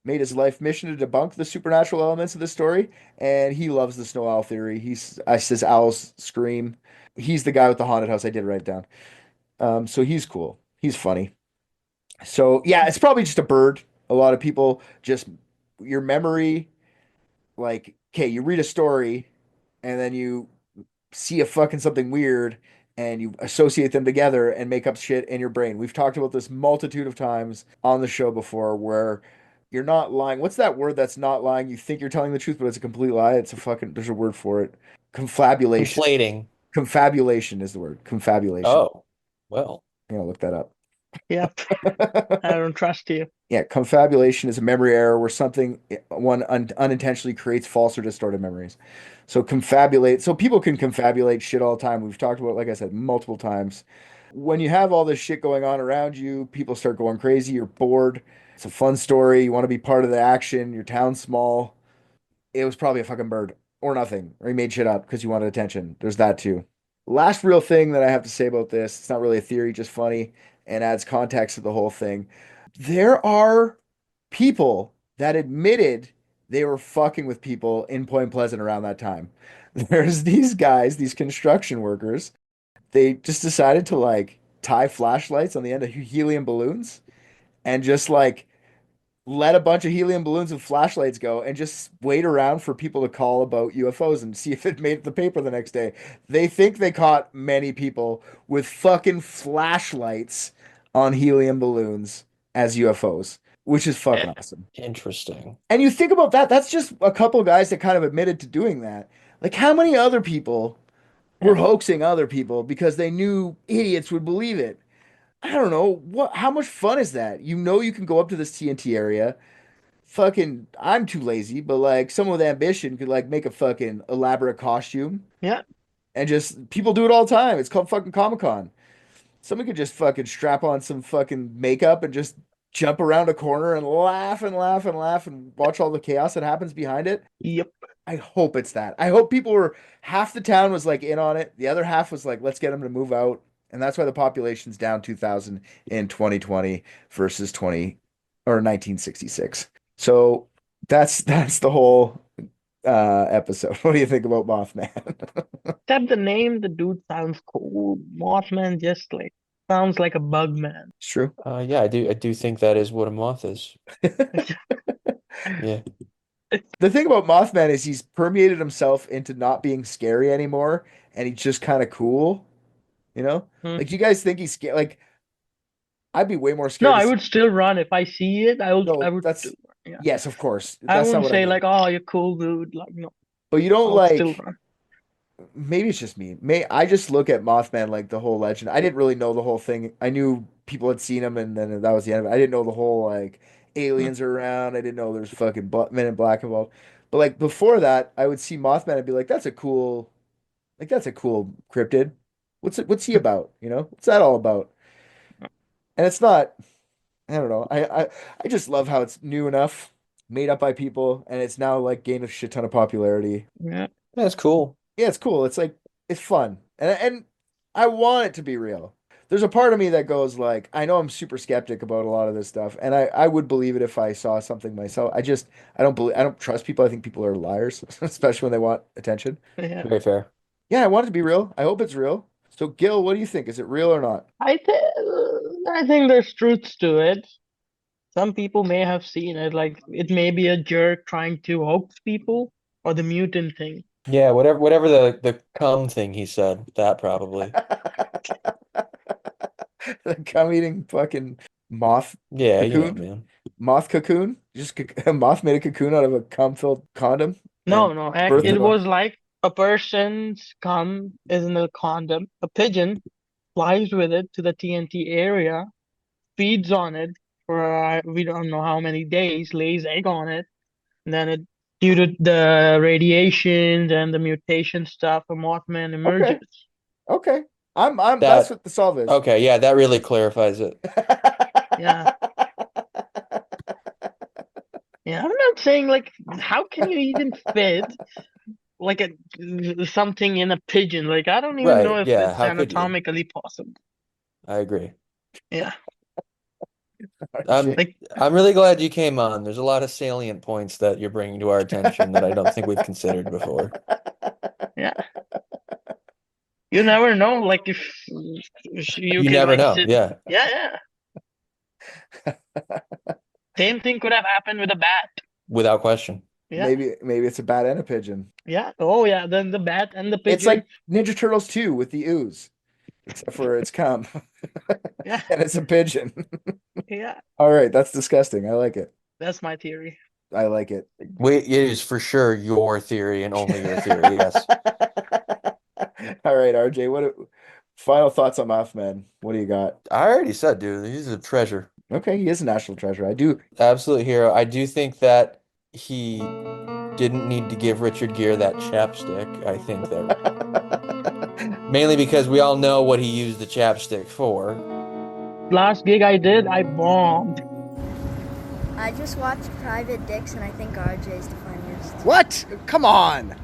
A: made his life mission to debunk the supernatural elements of the story, and he loves the snow owl theory. I says owls scream. He's the guy with the haunted house. I did write it down. So he's cool. He's funny. So yeah, it's probably just a bird. A lot of people just your memory, like, okay, you read a story, and then you see a fucking something weird and you associate them together and make up shit in your brain. We've talked about this multitude of times on the show before where you're not lying. What's that word that's not lying? You think you're telling the truth, but it's a complete lie. It's a fucking, there's a word for it. Confabulation.
B: Conflating.
A: Confabulation is the word. Confabulation.
B: Oh, well.
A: I'm gonna look that up.
E: Yep. I don't trust you.
A: Yeah, confabulation is a memory error where something one unintentionally creates false or distorted memories. So confabulate, so people can confabulate shit all the time. We've talked about, like I said, multiple times. When you have all this shit going on around you, people start going crazy, you're bored. It's a fun story, you want to be part of the action, your town's small. It was probably a fucking bird or nothing, or he made shit up because you wanted attention. There's that too. Last real thing that I have to say about this, it's not really a theory, just funny and adds context to the whole thing. There are people that admitted they were fucking with people in Point Pleasant around that time. There's these guys, these construction workers, they just decided to like tie flashlights on the end of helium balloons and just like let a bunch of helium balloons and flashlights go and just wait around for people to call about UFOs and see if it made the paper the next day. They think they caught many people with fucking flashlights on helium balloons as UFOs, which is fucking awesome.
B: Interesting.
A: And you think about that, that's just a couple guys that kind of admitted to doing that. Like, how many other people were hoaxing other people because they knew idiots would believe it? I don't know. How much fun is that? You know you can go up to this TNT area. Fucking I'm too lazy, but like someone with ambition could like make a fucking elaborate costume
E: Yeah.
A: and just people do it all the time. It's called fucking Comic-Con. Someone could just fucking strap on some fucking makeup and just jump around a corner and laugh and laugh and laugh and watch all the chaos that happens behind it.
E: Yep.
A: I hope it's that. I hope people were half the town was like in on it. The other half was like, let's get them to move out. And that's why the population's down 2,000 in 2020 versus 1966. So that's the whole episode. What do you think about Mothman?
E: Except the name, the dude sounds cool. Mothman just like sounds like a bug man.
A: It's true.
B: Yeah, I do think that is what a moth is. Yeah.
A: The thing about Mothman is he's permeated himself into not being scary anymore, and he's just kind of cool. You know, like you guys think he's scared? Like I'd be way more scared.
E: No, I would still run if I see it. I
A: No,
E: would
A: that's
E: still run. Yeah.
A: yes, of course.
E: I
A: That's not
E: wouldn't
A: what I
E: say
A: mean.
E: like, oh, you're cool, dude. Like, no,
A: But you don't
E: I'll still
A: like.
E: run.
A: Maybe it's just me. I just look at Mothman like the whole legend. I didn't really know the whole thing. I knew people had seen him, and then that was the end of it. I didn't know the whole like aliens are around. I didn't know there's fucking men in black involved. But like before that, I would see Mothman and be like, that's a cool cryptid. What's he about? You know, what's that all about? And it's not. I don't know. I just love how it's new enough. made up by people, and it's now like gained a shit ton of popularity.
F: Yeah.
B: That's cool.
A: Yeah, it's cool. It's like it's fun, and I want it to be real. There's a part of me that goes like, I know I'm super skeptic about a lot of this stuff, and I would believe it if I saw something myself. I don't trust people. I think people are liars, especially when they want attention.
F: Yeah.
B: Very fair.
A: Yeah, I want it to be real. I hope it's real. So, Gil, what do you think? Is it real or not?
F: I think there's truths to it. Some people may have seen it, like it may be a jerk trying to hoax people, or the mutant thing.
B: Yeah, whatever the cum thing he said, that probably.
A: The cum eating fucking moth
B: Yeah, you know,
A: cocoon.
B: man.
A: Moth cocoon? A moth made a cocoon out of a cum-filled condom
F: No,
A: and
F: no,
A: birthed
F: it
A: it
F: was like a person's cum is in a condom. A pigeon flies with it to the TNT area, feeds on it for we don't know how many days, lays egg on it, and then it, due to the radiations and the mutation stuff, a Mothman
A: Okay.
F: emerges.
A: Okay. That's
B: That
A: what the solve is.
B: okay, yeah, that really clarifies it.
F: Yeah. Yeah, I'm not saying like how can you even fit like something in a pigeon? Like I don't even know
B: Right,
F: if
B: yeah,
F: it's
B: how could you?
F: anatomically possible.
B: I agree.
F: Yeah.
B: I'm
F: Like
B: I'm really glad you came on. There's a lot of salient points that you're bringing to our attention that I don't think we've considered before.
F: yeah. You never know, like if you
B: You
F: could
B: never
F: like
B: know.
F: sit.
B: Yeah,
F: Yeah, yeah. Same thing could have happened with a bat.
B: without question.
F: Yeah.
A: Maybe it's a bat and a pigeon.
F: Yeah. Oh yeah, then the bat and the
A: It's
F: pigeon.
A: like Ninja Turtles 2 with the ooze, except for it's cum.
F: Yeah.
A: And it's a pigeon.
F: Yeah.
A: All right, that's disgusting. I like it.
F: That's my theory.
A: I like it.
B: Wait, it is for sure your theory and only your theory. Yes.
A: All right, RJ, final thoughts on Mothman? What do you got?
B: I already said, dude, he's a treasure.
A: Okay, he is a national treasure. I do.
B: Absolute hero. I do think that he didn't need to give Richard Gere that chapstick. I think that mainly because we all know what he used the chapstick for.
F: Last gig I did, I bombed.
G: I just watched Private Dicks and I think RJ's the funniest.
A: What? Come on.